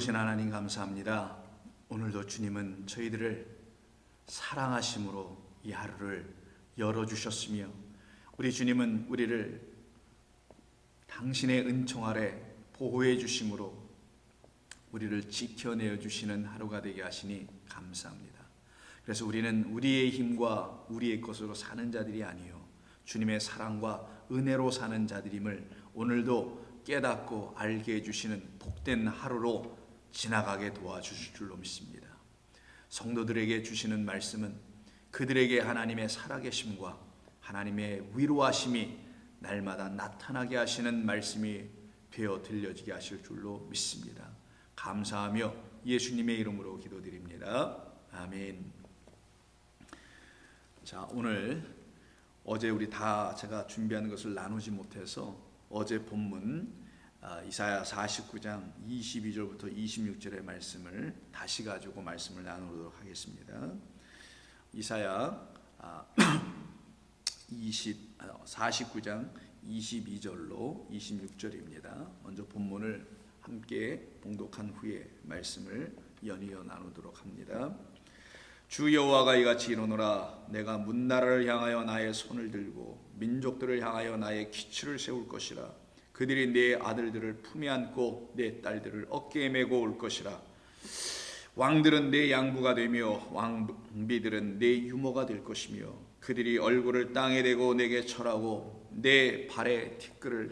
은혜로우신 하나님 감사합니다. 오늘도 주님은 저희들을 사랑하심으로 이 하루를 열어주셨으며 우리 주님은 우리를 당신의 은총 아래 보호해 주심으로 우리를 지켜내어 주시는 하루가 되게 하시니 감사합니다. 그래서 우리는 우리의 힘과 우리의 것으로 사는 자들이 아니요 주님의 사랑과 은혜로 사는 자들임을 오늘도 깨닫고 알게 해주시는 복된 하루로 지나가게 도와주실 줄로 믿습니다. 성도들에게 주시는 말씀은 그들에게 하나님의 살아계심과 하나님의 위로하심이 날마다 나타나게 하시는 말씀이 되어 들려지게 하실 줄로 믿습니다. 감사하며 예수님의 이름으로 기도드립니다. 아멘. 자, 오늘 어제 우리 다 제가 준비하는 것을 나누지 못해서 어제 본문 이사야 49장 22절부터 26절의 말씀을 다시 가지고 말씀을 나누도록 하겠습니다. 이사야 49장 22절로 26절입니다. 먼저 본문을 함께 봉독한 후에 말씀을 연이어 나누도록 합니다. 주 여호와가 이같이 이르노라. 내가 문나라를 향하여 나의 손을 들고 민족들을 향하여 나의 기초를 세울 것이라. 그들이 내 아들들을 품에 안고 내 딸들을 어깨에 메고 올 것이라. 왕들은 내 양부가 되며 왕비들은 내 유모가 될 것이며 그들이 얼굴을 땅에 대고 내게 절하고 내 발에 티끌을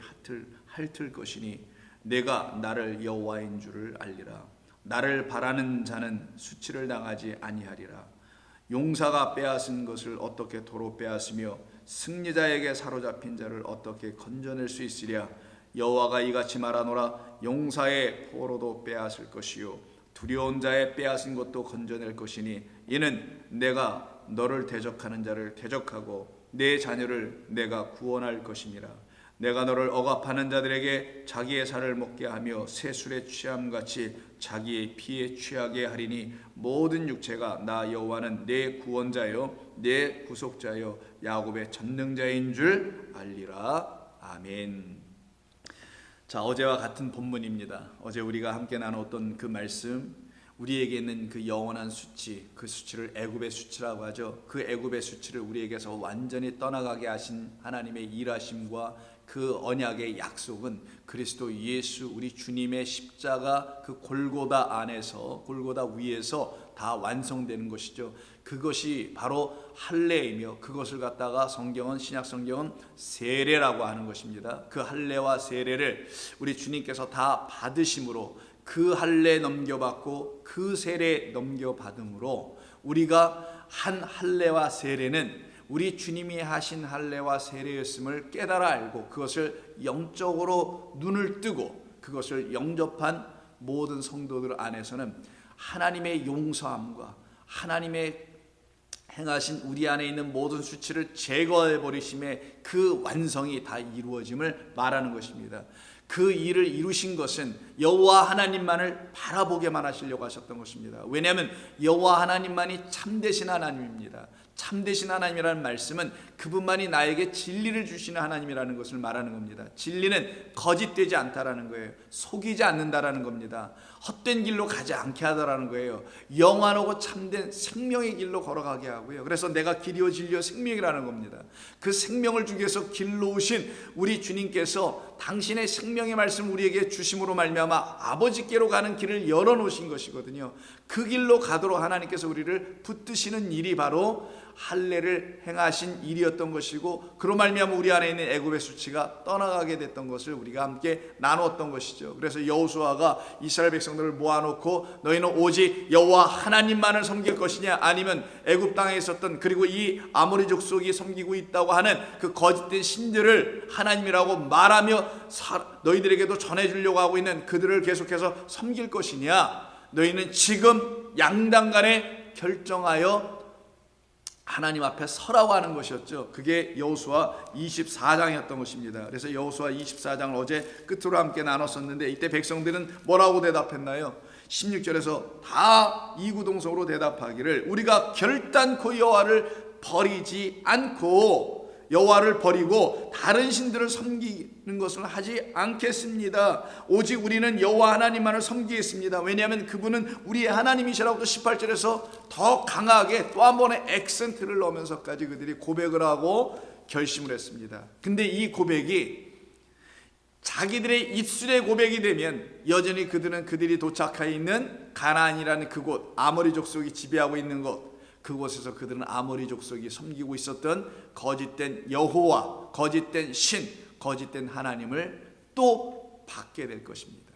핥을 것이니 내가 나를 여호와인 줄을 알리라. 나를 바라는 자는 수치를 당하지 아니하리라. 용사가 빼앗은 것을 어떻게 도로 빼앗으며 승리자에게 사로잡힌 자를 어떻게 건져낼 수 있으랴. 여호와가 이같이 말하노라. 용사의 포로도 빼앗을 것이요 두려운 자의 빼앗은 것도 건져낼 것이니 이는 내가 너를 대적하는 자를 대적하고 내 자녀를 내가 구원할 것이니라. 내가 너를 억압하는 자들에게 자기의 살을 먹게 하며 새술에 취함같이 자기의 피에 취하게 하리니 모든 육체가 나 여호와는 내 구원자요 내 구속자요 야곱의 전능자인 줄 알리라. 아멘. 자, 어제와 같은 본문입니다. 어제 우리가 함께 나눴던 그 말씀, 우리에게 있는 그 영원한 수치, 그 수치를 애굽의 수치라고 하죠. 그 애굽의 수치를 우리에게서 완전히 떠나가게 하신 하나님의 일하심과 그 언약의 약속은 그리스도 예수 우리 주님의 십자가 그 골고다 안에서 골고다 위에서 다 완성되는 것이죠. 그것이 바로 할례이며 그것을 갖다가 성경은 신약 성경은 세례라고 하는 것입니다. 그 할례와 세례를 우리 주님께서 다 받으심으로 그 할례 넘겨받고 그 세례 넘겨받음으로 우리가 한 할례와 세례는 우리 주님이 하신 할례와 세례였음을 깨달아 알고 그것을 영적으로 눈을 뜨고 그것을 영접한 모든 성도들 안에서는 하나님의 용서함과 하나님의 행하신 우리 안에 있는 모든 수치를 제거해 버리심의 그 완성이 다 이루어짐을 말하는 것입니다. 그 일을 이루신 것은 여호와 하나님만을 바라보게만 하시려고 하셨던 것입니다. 왜냐하면 여호와 하나님만이 참되신 하나님입니다. 참되신 하나님이라는 말씀은 그분만이 나에게 진리를 주시는 하나님이라는 것을 말하는 겁니다. 진리는 거짓되지 않다라는 거예요. 속이지 않는다라는 겁니다. 헛된 길로 가지 않게 하다라는 거예요. 영원하고 참된 생명의 길로 걸어가게 하고요. 그래서 내가 길이요 진리요 생명이라는 겁니다. 그 생명을 주기 위해서 길로 오신 우리 주님께서 당신의 생명의 말씀 우리에게 주심으로 말미암아 아버지께로 가는 길을 열어놓으신 것이거든요. 그 길로 가도록 하나님께서 우리를 붙드시는 일이 바로 할례를 행하신 일이었던 것이고 그로 말미암아 우리 안에 있는 애굽의 수치가 떠나가게 됐던 것을 우리가 함께 나누었던 것이죠. 그래서 여호수아가 이스라엘 백성들을 모아놓고 너희는 오직 여호와 하나님만을 섬길 것이냐 아니면 애굽 땅에 있었던 그리고 이 아모리 족속이 섬기고 있다고 하는 그 거짓된 신들을 하나님이라고 말하며 너희들에게도 전해주려고 하고 있는 그들을 계속해서 섬길 것이냐. 너희는 지금 양당간에 결정하여 하나님 앞에 서라고 하는 것이었죠. 그게 여호수아 24장이었던 것입니다. 그래서 여호수아 24장을 어제 끝으로 함께 나눴었는데 이때 백성들은 뭐라고 대답했나요? 16절에서 다 이구동성으로 대답하기를 우리가 결단코 여호와를 버리지 않고 여호와를 버리고 다른 신들을 섬기는 것을 하지 않겠습니다. 오직 우리는 여호와 하나님만을 섬기겠습니다. 왜냐하면 그분은 우리의 하나님이시라고 18절에서 더 강하게 또 한 번의 액센트를 넣으면서까지 그들이 고백을 하고 결심을 했습니다. 근데 이 고백이 자기들의 입술의 고백이 되면 여전히 그들이 도착해 있는 가나안이라는 그곳, 아모리 족속이 지배하고 있는 곳, 그곳에서 그들은 아모리 족속이 섬기고 있었던 거짓된 여호와, 거짓된 신, 거짓된 하나님을 또 받게 될 것입니다.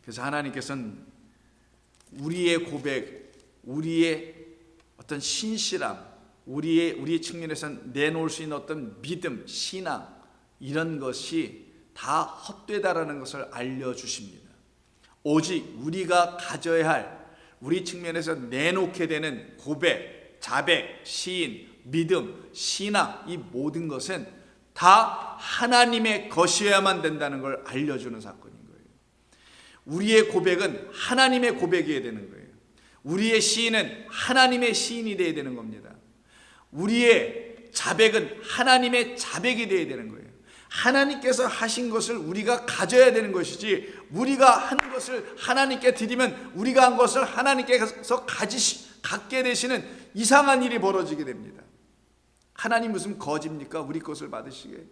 그래서 하나님께서는 우리의 고백, 우리의 어떤 신실함, 우리의 측면에서는 내놓을 수 있는 어떤 믿음, 신앙, 이런 것이 다 헛되다라는 것을 알려주십니다. 오직 우리가 가져야 할, 우리 측면에서 내놓게 되는 고백, 자백, 시인, 믿음, 신앙, 이 모든 것은 다 하나님의 것이어야만 된다는 걸 알려주는 사건인 거예요. 우리의 고백은 하나님의 고백이어야 되는 거예요. 우리의 시인은 하나님의 시인이 되어야 되는 겁니다. 우리의 자백은 하나님의 자백이 되어야 되는 거예요. 하나님께서 하신 것을 우리가 가져야 되는 것이지, 우리가 한 것을 하나님께 드리면 우리가 한 것을 하나님께서 갖게 되시는 이상한 일이 벌어지게 됩니다. 하나님 무슨 거지입니까? 우리 것을 받으시게.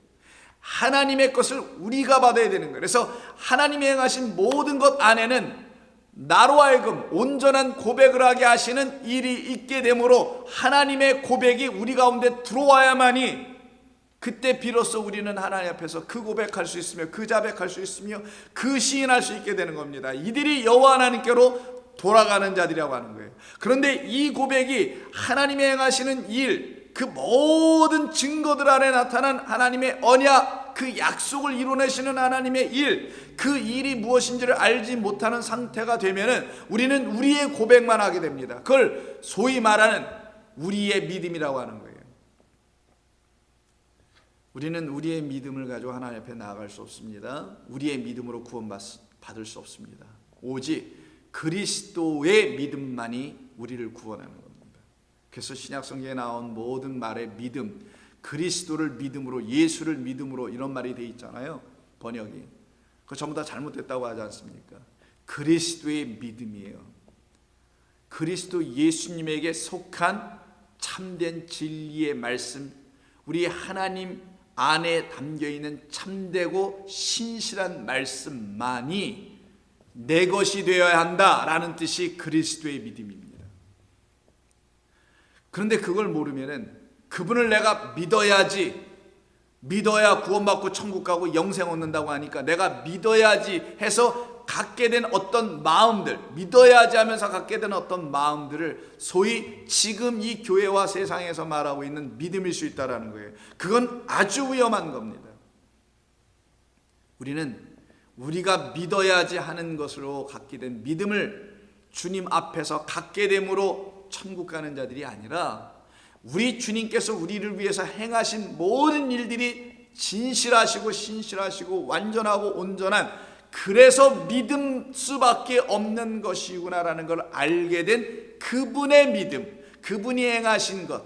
하나님의 것을 우리가 받아야 되는 거예요. 그래서 하나님이 행하신 모든 것 안에는 나로 하여금 온전한 고백을 하게 하시는 일이 있게 되므로 하나님의 고백이 우리 가운데 들어와야만이 그때 비로소 우리는 하나님 앞에서 그 고백할 수 있으며 그 자백할 수 있으며 그 시인할 수 있게 되는 겁니다. 이들이 여호와 하나님께로 돌아가는 자들이라고 하는 거예요. 그런데 이 고백이 하나님이 행하시는 일, 그 모든 증거들 안에 나타난 하나님의 언약, 그 약속을 이루내시는 하나님의 일, 그 일이 무엇인지를 알지 못하는 상태가 되면은 우리는 우리의 고백만 하게 됩니다. 그걸 소위 말하는 우리의 믿음이라고 하는 거예요. 우리는 우리의 믿음을 가지고 하나님 앞에 나아갈 수 없습니다. 우리의 믿음으로 구원받을 수 없습니다. 오직 그리스도의 믿음만이 우리를 구원하는 겁니다. 그래서 신약성경에 나온 모든 말의 믿음, 그리스도를 믿음으로, 예수를 믿음으로, 이런 말이 되어 있잖아요. 번역이. 그거 전부 다 잘못됐다고 하지 않습니까? 그리스도의 믿음이에요. 그리스도 예수님에게 속한 참된 진리의 말씀, 우리 하나님 안에 담겨있는 참되고 신실한 말씀만이 내 것이 되어야 한다라는 뜻이 그리스도의 믿음입니다. 그런데 그걸 모르면은 그분을 내가 믿어야지, 믿어야 구원받고 천국 가고 영생 얻는다고 하니까 내가 믿어야지 해서 갖게 된 어떤 마음들, 믿어야지 하면서 갖게 된 어떤 마음들을 소위 지금 이 교회와 세상에서 말하고 있는 믿음일 수 있다는 거예요. 그건 아주 위험한 겁니다. 우리는 우리가 믿어야지 하는 것으로 갖게 된 믿음을 주님 앞에서 갖게 됨으로 천국 가는 자들이 아니라, 우리 주님께서 우리를 위해서 행하신 모든 일들이 진실하시고 신실하시고 완전하고 온전한, 그래서 믿을 수밖에 없는 것이구나라는 걸 알게 된 그분의 믿음, 그분이 행하신 것,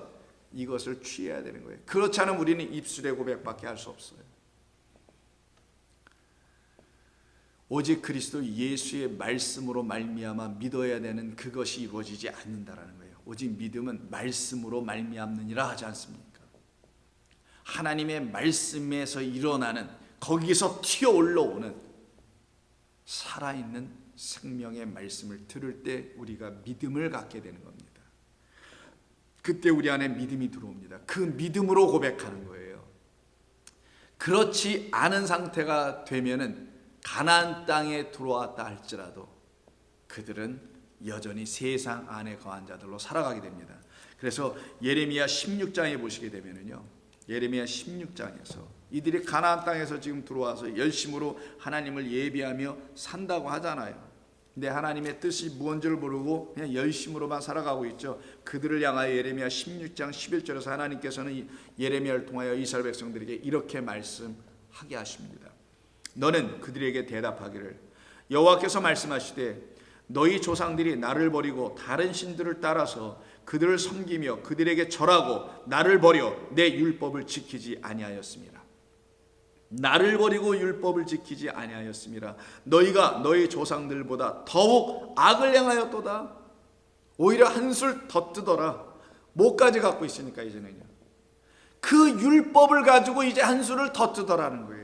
이것을 취해야 되는 거예요. 그렇지 않으면 우리는 입술의 고백밖에 할 수 없어요. 오직 그리스도 예수의 말씀으로 말미암아 믿어야 되는 그것이 이루어지지 않는다라는 거예요. 오직 믿음은 말씀으로 말미암느니라 하지 않습니까? 하나님의 말씀에서 일어나는, 거기서 튀어 올라오는 살아있는 생명의 말씀을 들을 때 우리가 믿음을 갖게 되는 겁니다. 그때 우리 안에 믿음이 들어옵니다. 그 믿음으로 고백하는 거예요. 그렇지 않은 상태가 되면은 가나안 땅에 들어왔다 할지라도 그들은 여전히 세상 안에 거한 자들로 살아가게 됩니다. 그래서 예레미야 16장에 보시게 되면은요, 예레미야 16장에서 이들이 가나안 땅에서 지금 들어와서 열심으로 하나님을 예비하며 산다고 하잖아요. 근데 하나님의 뜻이 무언지를 모르고 그냥 열심으로만 살아가고 있죠. 그들을 향하여 예레미야 16장 11절에서 하나님께서는 예레미야를 통하여 이스라엘 백성들에게 이렇게 말씀하게 하십니다. 너는 그들에게 대답하기를, 여호와께서 말씀하시되 너희 조상들이 나를 버리고 다른 신들을 따라서 그들을 섬기며 그들에게 절하고 나를 버려 내 율법을 지키지 아니하였습니다. 나를 버리고 율법을 지키지 아니하였습니다. 너희가 너희 조상들보다 더욱 악을 행하였도다. 오히려 한술 더 뜨더라. 뭐까지 갖고 있으니까 이제는요. 그 율법을 가지고 이제 한술을 더 뜨더라는 거예요.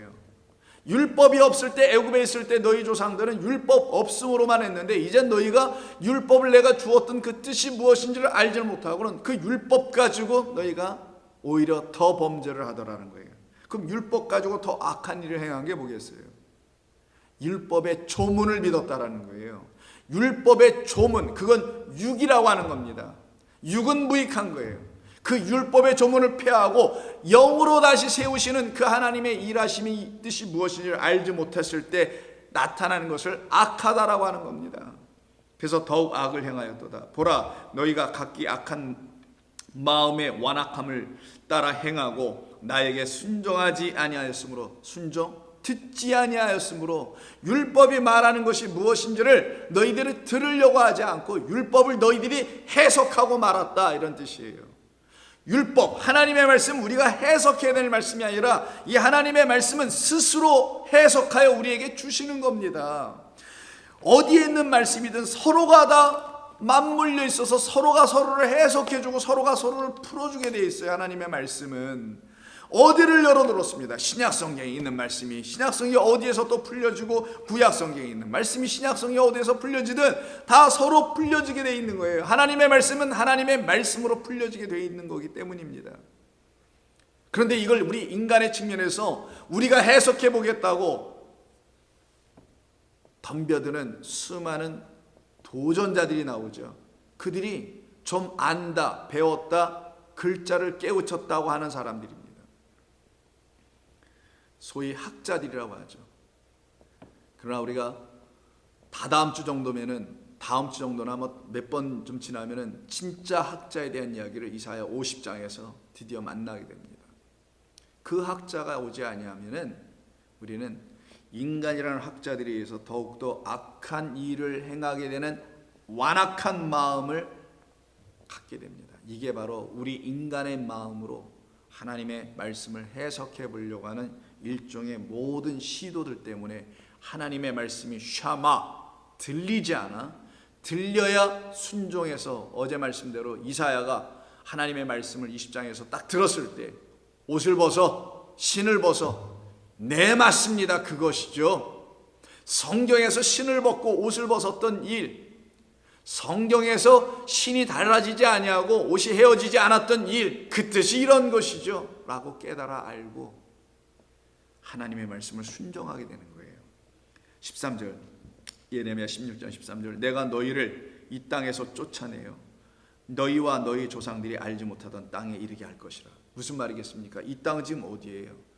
율법이 없을 때, 애굽에 있을 때 너희 조상들은 율법 없음으로만 했는데 이제 너희가 율법을 내가 주었던 그 뜻이 무엇인지를 알지 못하고는 그 율법 가지고 너희가 오히려 더 범죄를 하더라는 거예요. 그럼 율법 가지고 더 악한 일을 행한 게 뭐겠어요? 율법의 조문을 믿었다라는 거예요. 율법의 조문, 그건 육이라고 하는 겁니다. 육은 무익한 거예요. 그 율법의 조문을 폐하고 영으로 다시 세우시는 그 하나님의 일하심이 뜻이 무엇인지를 알지 못했을 때 나타나는 것을 악하다라고 하는 겁니다. 그래서 더욱 악을 행하였도다. 보라, 너희가 각기 악한 마음의 완악함을 따라 행하고 나에게 순종하지 아니하였으므로, 순종 듣지 아니하였으므로, 율법이 말하는 것이 무엇인지를 너희들이 들으려고 하지 않고 율법을 너희들이 해석하고 말았다, 이런 뜻이에요. 율법, 하나님의 말씀, 우리가 해석해야 될 말씀이 아니라 이 하나님의 말씀은 스스로 해석하여 우리에게 주시는 겁니다. 어디에 있는 말씀이든 서로가 다 맞물려 있어서 서로가 서로를 해석해주고 서로가 서로를 풀어주게 되어 있어요. 하나님의 말씀은 어디를 열어들었습니다. 신약성경에 있는 말씀이 신약성경이 어디에서 또 풀려지고 구약성경에 있는 말씀이 신약성경이 어디에서 풀려지든 다 서로 풀려지게 되어 있는 거예요. 하나님의 말씀은 하나님의 말씀으로 풀려지게 되어 있는 거기 때문입니다. 그런데 이걸 우리 인간의 측면에서 우리가 해석해 보겠다고 덤벼드는 수많은 도전자들이 나오죠. 그들이 좀 안다, 배웠다, 글자를 깨우쳤다고 하는 사람들입니다. 소위 학자들이라고 하죠. 그러나 우리가 다다음 주 정도면은, 다음 주 정도나 몇 번 좀 지나면은 진짜 학자에 대한 이야기를 이사야 50장에서 드디어 만나게 됩니다. 그 학자가 오지 아니하면은 우리는 인간이라는 학자들에 의해서 더욱더 악한 일을 행하게 되는 완악한 마음을 갖게 됩니다. 이게 바로 우리 인간의 마음으로 하나님의 말씀을 해석해 보려고 하는 일종의 모든 시도들 때문에 하나님의 말씀이 샤마, 들리지 않아, 들려야 순종해서, 어제 말씀대로 이사야가 하나님의 말씀을 20장에서 딱 들었을 때 옷을 벗어, 신을 벗어, 네, 맞습니다. 그것이죠. 성경에서 신을 벗고 옷을 벗었던 일, 성경에서 신이 달라지지 아니하고 옷이 헤어지지 않았던 일, 그 뜻이 이런 것이죠 라고 깨달아 알고 하나님의 말씀을 순종하게 되는 거예요. 13절, 예레미야 16장 13절, 내가 너희를 이 땅에서 쫓아내요 너희와 너희 조상들이 알지 못하던 땅에 이르게 할 것이라. 무슨 말이겠습니까? 이 땅은 지금 어디예요?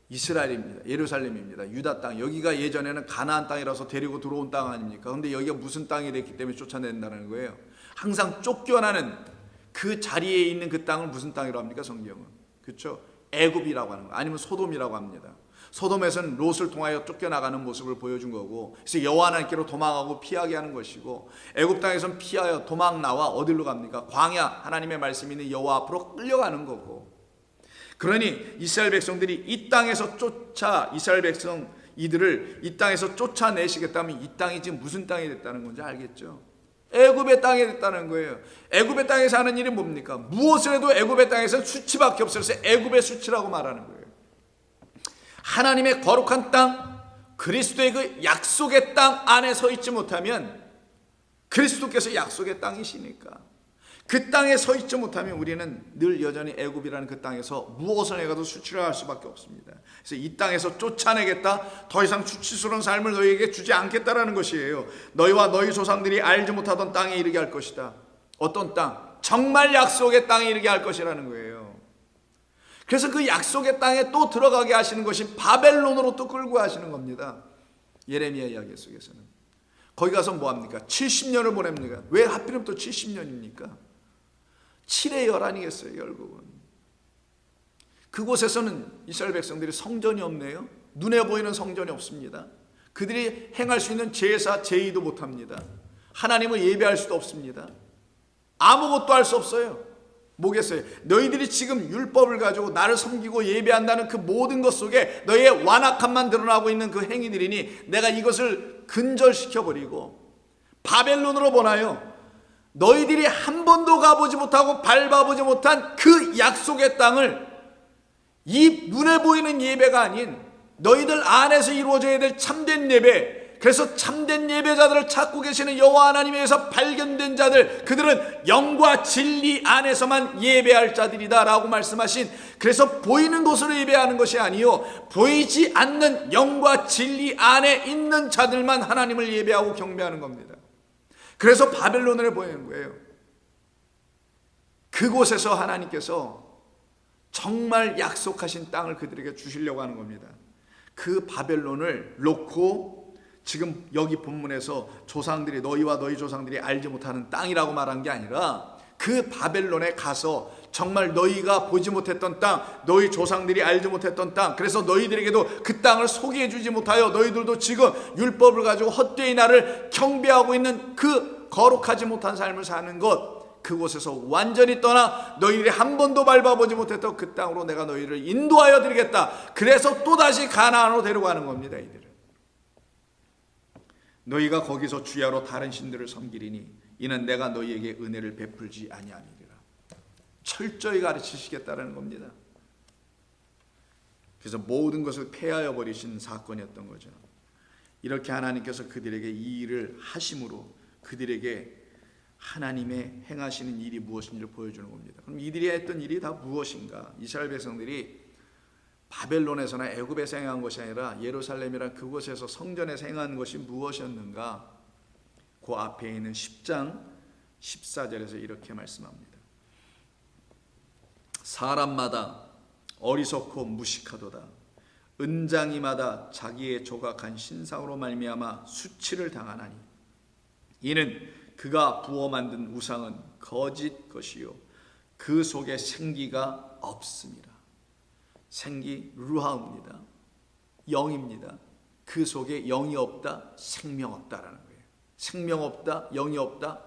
이스라엘입니다. 예루살렘입니다. 유다 땅. 여기가 예전에는 가나안 땅이라서 데리고 들어온 땅 아닙니까? 그런데 여기가 무슨 땅이 됐기 때문에 쫓아낸다는 거예요. 항상 쫓겨나는 그 자리에 있는 그 땅을 무슨 땅이라고 합니까? 성경은. 그렇죠? 애굽이라고 하는 거, 아니면 소돔이라고 합니다. 소돔에서는 롯을 통하여 쫓겨나가는 모습을 보여준 거고, 그래서 여호와 하나님께로 도망하고 피하게 하는 것이고, 애굽 땅에서는 피하여 도망 나와 어디로 갑니까? 광야, 하나님의 말씀이 있는 여호와 앞으로 끌려가는 거고. 그러니 이스라엘 백성들이 이 땅에서 이스라엘 백성 이들을 이 땅에서 쫓아내시겠다면 이 땅이 지금 무슨 땅이 됐다는 건지 알겠죠? 애굽의 땅이 됐다는 거예요. 애굽의 땅에서 하는 일이 뭡니까? 무엇을 해도 애굽의 땅에서 수치밖에 없어요. 그래서 애굽의 수치라고 말하는 거예요. 하나님의 거룩한 땅, 그리스도의 그 약속의 땅 안에 서 있지 못하면, 그리스도께서 약속의 땅이시니까 그 땅에 서 있지 못하면 우리는 늘 여전히 애굽이라는 그 땅에서 무엇을 해가도 수치를 할 수밖에 없습니다. 그래서 이 땅에서 쫓아내겠다, 더 이상 수치스러운 삶을 너희에게 주지 않겠다라는 것이에요. 너희와 너희 조상들이 알지 못하던 땅에 이르게 할 것이다. 어떤 땅? 정말 약속의 땅에 이르게 할 것이라는 거예요. 그래서 그 약속의 땅에 또 들어가게 하시는 것이 바벨론으로 또 끌고 가시는 겁니다. 예레미야 이야기 속에서는. 거기 가서 뭐합니까? 70년을 보냅니까? 왜 하필이면 또 70년입니까? 7의 열 아니겠어요, 결국은. 그곳에서는 이스라엘 백성들이 성전이 없네요. 눈에 보이는 성전이 없습니다. 그들이 행할 수 있는 제사, 제의도 못합니다. 하나님을 예배할 수도 없습니다. 아무것도 할 수 없어요. 뭐겠어요? 너희들이 지금 율법을 가지고 나를 섬기고 예배한다는 그 모든 것 속에 너희의 완악함만 드러나고 있는 그 행위들이니 내가 이것을 근절시켜버리고 바벨론으로 보나요? 너희들이 한 번도 가보지 못하고 밟아보지 못한 그 약속의 땅을 이 눈에 보이는 예배가 아닌 너희들 안에서 이루어져야 될 참된 예배, 그래서 참된 예배자들을 찾고 계시는 여호와 하나님에서 발견된 자들, 그들은 영과 진리 안에서만 예배할 자들이다 라고 말씀하신, 그래서 보이는 곳으로 예배하는 것이 아니요 보이지 않는 영과 진리 안에 있는 자들만 하나님을 예배하고 경배하는 겁니다. 그래서 바벨론을 보이는 거예요. 그곳에서 하나님께서 정말 약속하신 땅을 그들에게 주시려고 하는 겁니다. 그 바벨론을 놓고 지금 여기 본문에서 조상들이, 너희와 너희 조상들이 알지 못하는 땅이라고 말한 게 아니라 그 바벨론에 가서 정말 너희가 보지 못했던 땅, 너희 조상들이 알지 못했던 땅, 그래서 너희들에게도 그 땅을 소개해 주지 못하여 너희들도 지금 율법을 가지고 헛되이 나를 경배하고 있는 그 거룩하지 못한 삶을 사는 것, 그곳에서 완전히 떠나 너희들이 한 번도 밟아보지 못했던 그 땅으로 내가 너희를 인도하여 드리겠다. 그래서 또다시 가나안으로 데려가는 겁니다. 이들을 너희가 거기서 주야로 다른 신들을 섬기리니 이는 내가 너희에게 은혜를 베풀지 아니하니라. 철저히 가르치시겠다는 겁니다. 그래서 모든 것을 폐하여 버리신 사건이었던 거죠. 이렇게 하나님께서 그들에게 이 일을 하심으로 그들에게 하나님의 행하시는 일이 무엇인지를 보여주는 겁니다. 그럼 이들이 했던 일이 다 무엇인가? 이스라엘 백성들이 바벨론에서나 애굽에서 행한 것이 아니라 예루살렘이란 그곳에서 성전에서 행한 것이 무엇이었는가? 그 앞에 있는 10장 14절에서 이렇게 말씀합니다. 사람마다 어리석고 무식하도다. 은장이마다 자기의 조각한 신상으로 말미암아 수치를 당하나니 이는 그가 부어 만든 우상은 거짓 것이요 그 속에 생기가 없습니다. 생기 루하입니다. 영입니다. 그 속에 영이 없다, 생명 없다라는 거예요. 생명 없다, 영이 없다,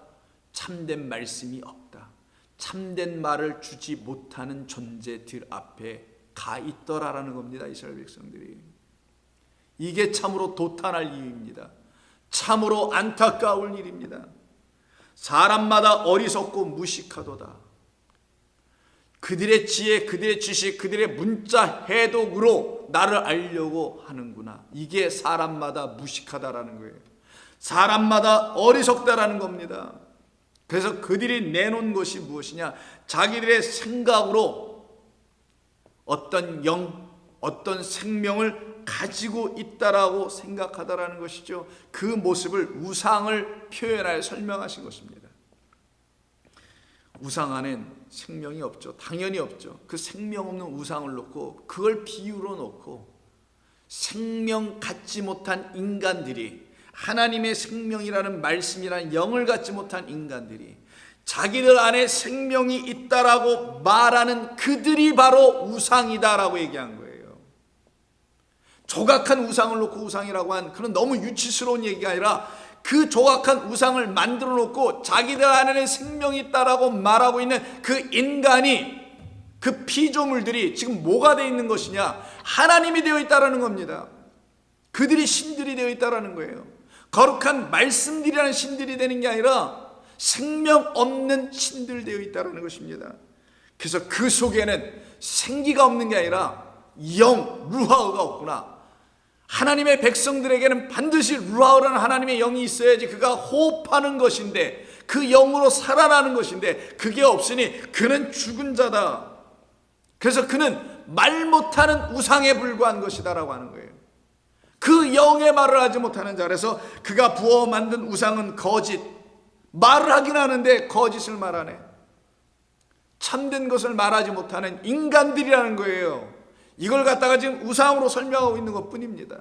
참된 말씀이 없다. 참된 말을 주지 못하는 존재들 앞에 가 있더라라는 겁니다. 이스라엘 백성들이. 이게 참으로 도탄할 이유입니다. 참으로 안타까울 일입니다. 사람마다 어리석고 무식하도다. 그들의 지혜, 그들의 지식, 그들의 문자 해독으로 나를 알려고 하는구나. 이게 사람마다 무식하다라는 거예요. 사람마다 어리석다라는 겁니다. 그래서 그들이 내놓은 것이 무엇이냐? 자기들의 생각으로 어떤 영, 어떤 생명을 가지고 있다라고 생각하다라는 것이죠. 그 모습을 우상을 표현하여 설명하신 것입니다. 우상 안엔 생명이 없죠. 당연히 없죠. 그 생명 없는 우상을 놓고 그걸 비유로 놓고 생명 갖지 못한 인간들이, 하나님의 생명이라는 말씀이라는 영을 갖지 못한 인간들이 자기들 안에 생명이 있다라고 말하는 그들이 바로 우상이다라고 얘기한 거예요. 조각한 우상을 놓고 우상이라고 한 그런 너무 유치스러운 얘기가 아니라 그 조각한 우상을 만들어 놓고 자기들 안에는 생명이 있다라고 말하고 있는 그 인간이, 그 피조물들이 지금 뭐가 되어 있는 것이냐? 하나님이 되어 있다라는 겁니다. 그들이 신들이 되어 있다라는 거예요. 거룩한 말씀들이라는 신들이 되는 게 아니라 생명 없는 신들 되어 있다라는 것입니다. 그래서 그 속에는 생기가 없는 게 아니라 영, 루하가 없구나. 하나님의 백성들에게는 반드시 루하라는 하나님의 영이 있어야지 그가 호흡하는 것인데, 그 영으로 살아나는 것인데 그게 없으니 그는 죽은 자다. 그래서 그는 말 못하는 우상에 불과한 것이다라고 하는 거예요. 그 영의 말을 하지 못하는 자. 그래서 그가 부어 만든 우상은 거짓. 말을 하긴 하는데 거짓을 말하네. 참된 것을 말하지 못하는 인간들이라는 거예요. 이걸 갖다가 지금 우상으로 설명하고 있는 것뿐입니다.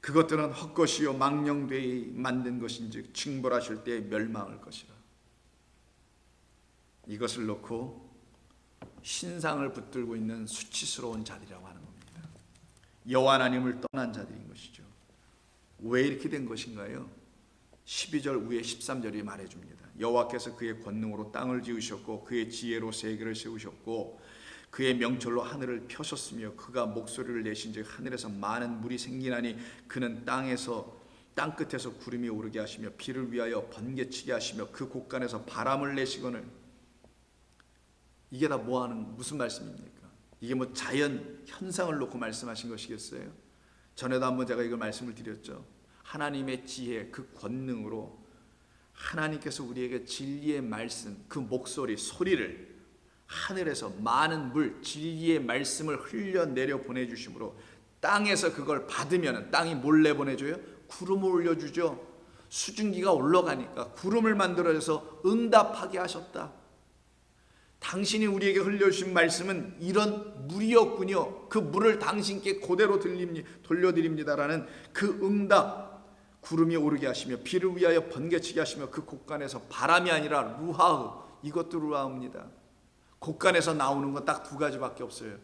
그것들은 헛것이요 망령되이 만든 것인즉 징벌하실 때에 멸망할 것이라. 이것을 놓고 신상을 붙들고 있는 수치스러운 자들이라고 하는 겁니다. 여호와 하나님을 떠난 자들인 것이죠. 왜 이렇게 된 것인가요? 12절 후에 13절이 말해줍니다. 여호와께서 그의 권능으로 땅을 지으셨고 그의 지혜로 세계를 세우셨고 그의 명철로 하늘을 펴셨으며 그가 목소리를 내신즉 하늘에서 많은 물이 생기나니 그는 땅 끝에서 구름이 오르게 하시며 비를 위하여 번개치게 하시며 그 곳간에서 바람을 내시거늘. 이게 다 무슨 말씀입니까? 이게 뭐 자연 현상을 놓고 말씀하신 것이겠어요? 전에도 한번 제가 이걸 말씀을 드렸죠. 하나님의 지혜, 그 권능으로 하나님께서 우리에게 진리의 말씀, 그 목소리, 소리를 하늘에서 많은 물, 진리의 말씀을 흘려내려 보내주심으로 땅에서 그걸 받으면 땅이 몰래 보내줘요? 구름을 올려주죠. 수증기가 올라가니까 구름을 만들어서 응답하게 하셨다. 당신이 우리에게 흘려주신 말씀은 이런 물이었군요. 그 물을 당신께 그대로 돌려드립니다라는 그 응답. 구름이 오르게 하시며 비를 위하여 번개치게 하시며 그 곳간에서 바람이 아니라 루하흐, 이것도 루하흐입니다. 곳간에서 나오는 건 딱 두 가지밖에 없어요.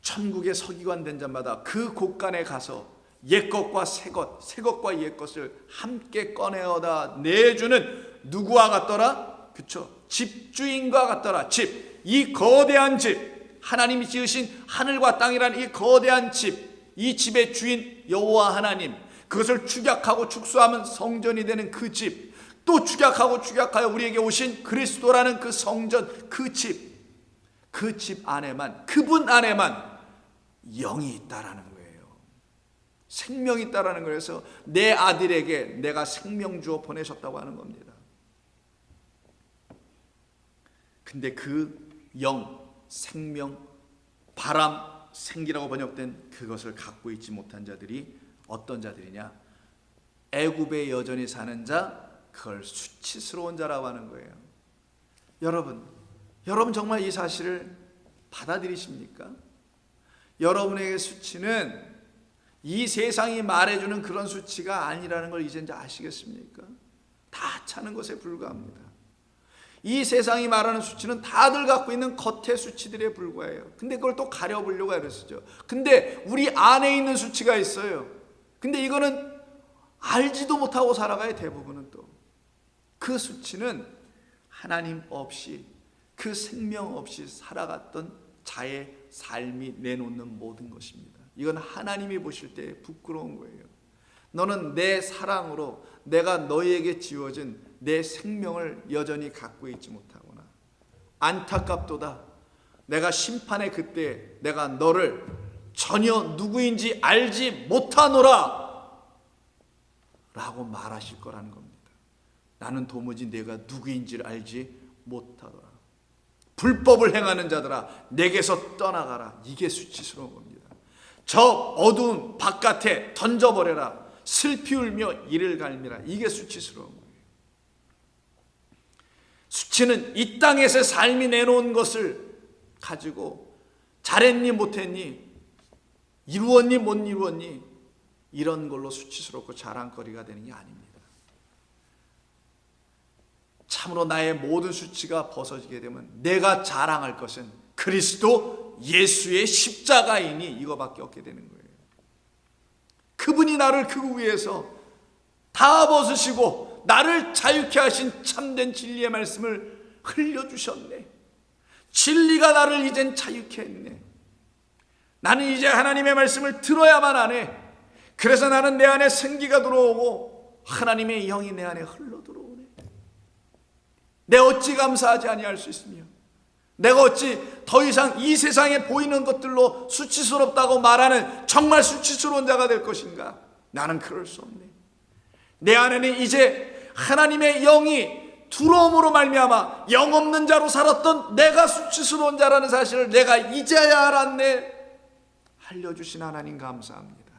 천국의 서기관 된 자마다 그 곳간에 가서 옛것과 새것, 새것과 옛것을 함께 꺼내어다 내주는 누구와 같더라? 그쵸? 집주인과 같더라. 집, 이 거대한 집, 하나님이 지으신 하늘과 땅이란 이 거대한 집, 이 집의 주인 여호와 하나님, 그것을 축약하고 축소하면 성전이 되는 그 집, 또 축약하고 축약하여 우리에게 오신 그리스도라는 그 성전, 그 집, 그 집 안에만, 그분 안에만 영이 있다라는 거예요. 생명이 있다라는 거에서 내 아들에게 내가 생명 주어 보내셨다고 하는 겁니다. 근데 그 영, 생명, 바람, 생기라고 번역된 그것을 갖고 있지 못한 자들이 어떤 자들이냐? 애굽에 여전히 사는 자, 그걸 수치스러운 자라고 하는 거예요. 여러분 정말 이 사실을 받아들이십니까? 여러분에게 수치는 이 세상이 말해주는 그런 수치가 아니라는 걸 이제 아시겠습니까? 다 차는 것에 불과합니다. 이 세상이 말하는 수치는 다들 갖고 있는 겉의 수치들에 불과해요. 근데 그걸 또 가려보려고 애쓰죠. 근데 우리 안에 있는 수치가 있어요. 근데 이거는 알지도 못하고 살아가요. 대부분은 또 그 수치는 하나님 없이, 그 생명 없이 살아갔던 자의 삶이 내놓는 모든 것입니다. 이건 하나님이 보실 때 부끄러운 거예요. 너는 내 사랑으로 내가 너희에게 지어진 내 생명을 여전히 갖고 있지 못하구나. 안타깝도다. 내가 심판의 그때 내가 너를 전혀 누구인지 알지 못하노라 라고 말하실 거라는 겁니다. 나는 도무지 내가 누구인지를 알지 못하더라. 불법을 행하는 자들아 내게서 떠나가라. 이게 수치스러운 겁니다. 저 어두운 바깥에 던져버려라. 슬피 울며 이를 갈미라. 이게 수치스러운 거예요. 수치는 이 땅에서 삶이 내놓은 것을 가지고 잘했니 못했니, 이루었니 못 이루었니, 이런 걸로 수치스럽고 자랑거리가 되는 게 아닙니다. 참으로 나의 모든 수치가 벗어지게 되면 내가 자랑할 것은 그리스도 예수의 십자가이니 이거밖에 없게 되는 거예요. 그분이 나를 그 위에서 다 벗으시고 나를 자유케 하신 참된 진리의 말씀을 흘려주셨네. 진리가 나를 이젠 자유케 했네. 나는 이제 하나님의 말씀을 들어야만 하네. 그래서 나는 내 안에 생기가 들어오고 하나님의 영이 내 안에 흘러 들어오네. 내 어찌 감사하지 아니할 수 있으며, 내가 어찌 더 이상 이 세상에 보이는 것들로 수치스럽다고 말하는 정말 수치스러운 자가 될 것인가? 나는 그럴 수 없네. 내 안에는 이제 하나님의 영이 들어옴으로 말미암아 영 없는 자로 살았던 내가 수치스러운 자라는 사실을 내가 이제야 알았네. 알려주신 하나님 감사합니다.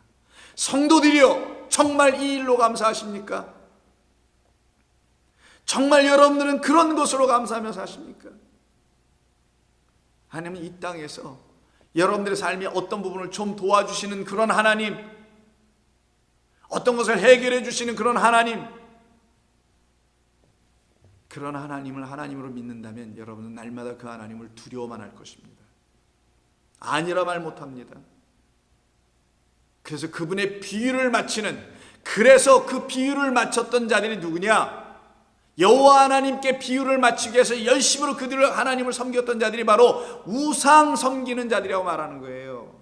성도들이여, 정말 이 일로 감사하십니까? 정말 여러분들은 그런 것으로 감사하며 사십니까? 하나님은 이 땅에서 여러분들의 삶의 어떤 부분을 좀 도와주시는 그런 하나님, 어떤 것을 해결해 주시는 그런 하나님, 그런 하나님을 하나님으로 믿는다면 여러분은 날마다 그 하나님을 두려워만 할 것입니다. 아니라 말 못합니다. 그래서 그분의 비유를 맞히는, 그래서 그 비유를 맞췄던 자들이 누구냐? 여호와 하나님께 비유를 맞추기 위해서 열심으로 그들을 하나님을 섬겼던 자들이 바로 우상 섬기는 자들이라고 말하는 거예요.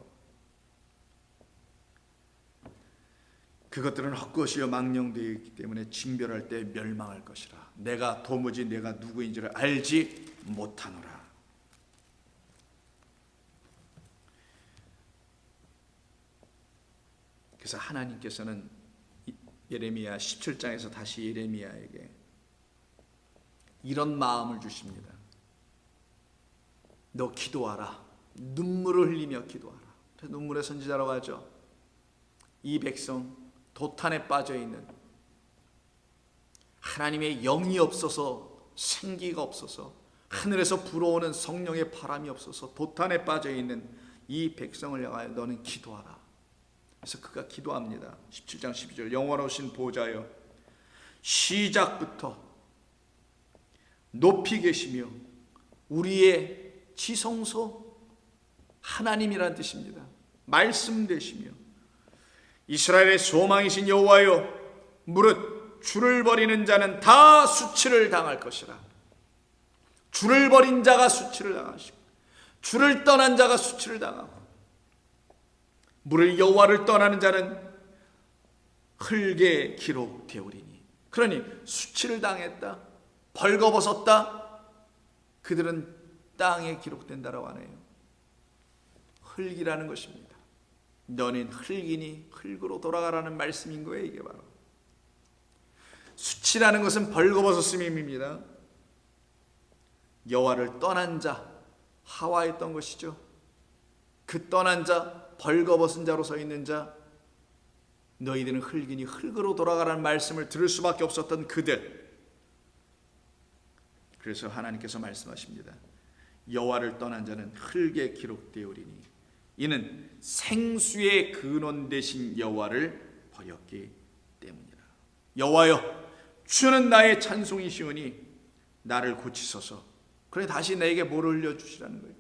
그것들은 헛것이요 망령되어 있기 때문에 징별할 때 멸망할 것이라. 내가 도무지 내가 누구인지를 알지 못하노라. 그래서 하나님께서는 예레미야 17장에서 다시 예레미야에게 이런 마음을 주십니다. 너 기도하라. 눈물을 흘리며 기도하라. 눈물의 선지자라고 하죠. 이 백성 도탄에 빠져있는, 하나님의 영이 없어서, 생기가 없어서, 하늘에서 불어오는 성령의 바람이 없어서 도탄에 빠져있는 이 백성을 향하여 너는 기도하라. 그래서 그가 기도합니다. 17장 12절 영원하신 보좌여, 시작부터 높이 계시며 우리의 지성소, 하나님이란 뜻입니다. 말씀 되시며 이스라엘의 소망이신 여호와여, 무릇 주를 버리는 자는 다 수치를 당할 것이라. 주를 버린 자가 수치를 당하시고 주를 떠난 자가 수치를 당하고, 무릇 여호와를 떠나는 자는 흙에 기록되오리니. 그러니 수치를 당했다, 벌거벗었다, 그들은 땅에 기록된다라고 하네요. 흙이라는 것입니다. 너는 흙이니 흙으로 돌아가라는 말씀인 거예요. 이게 바로 수치라는 것은 벌거벗었음입니다. 여호와를 떠난 자, 하와였던 것이죠. 그 떠난 자, 벌거벗은 자로 서 있는 자, 너희들은 흙이니 흙으로 돌아가라는 말씀을 들을 수밖에 없었던 그들. 그래서 하나님께서 말씀하십니다. 여호와를 떠난 자는 흙에 기록되오리니 이는 생수의 근원 되신 여호와를 버렸기 때문이라. 여호와여, 주는 나의 찬송이시오니 나를 고치소서. 그래 다시 내게 뭐를 흘려주시라는 거예요?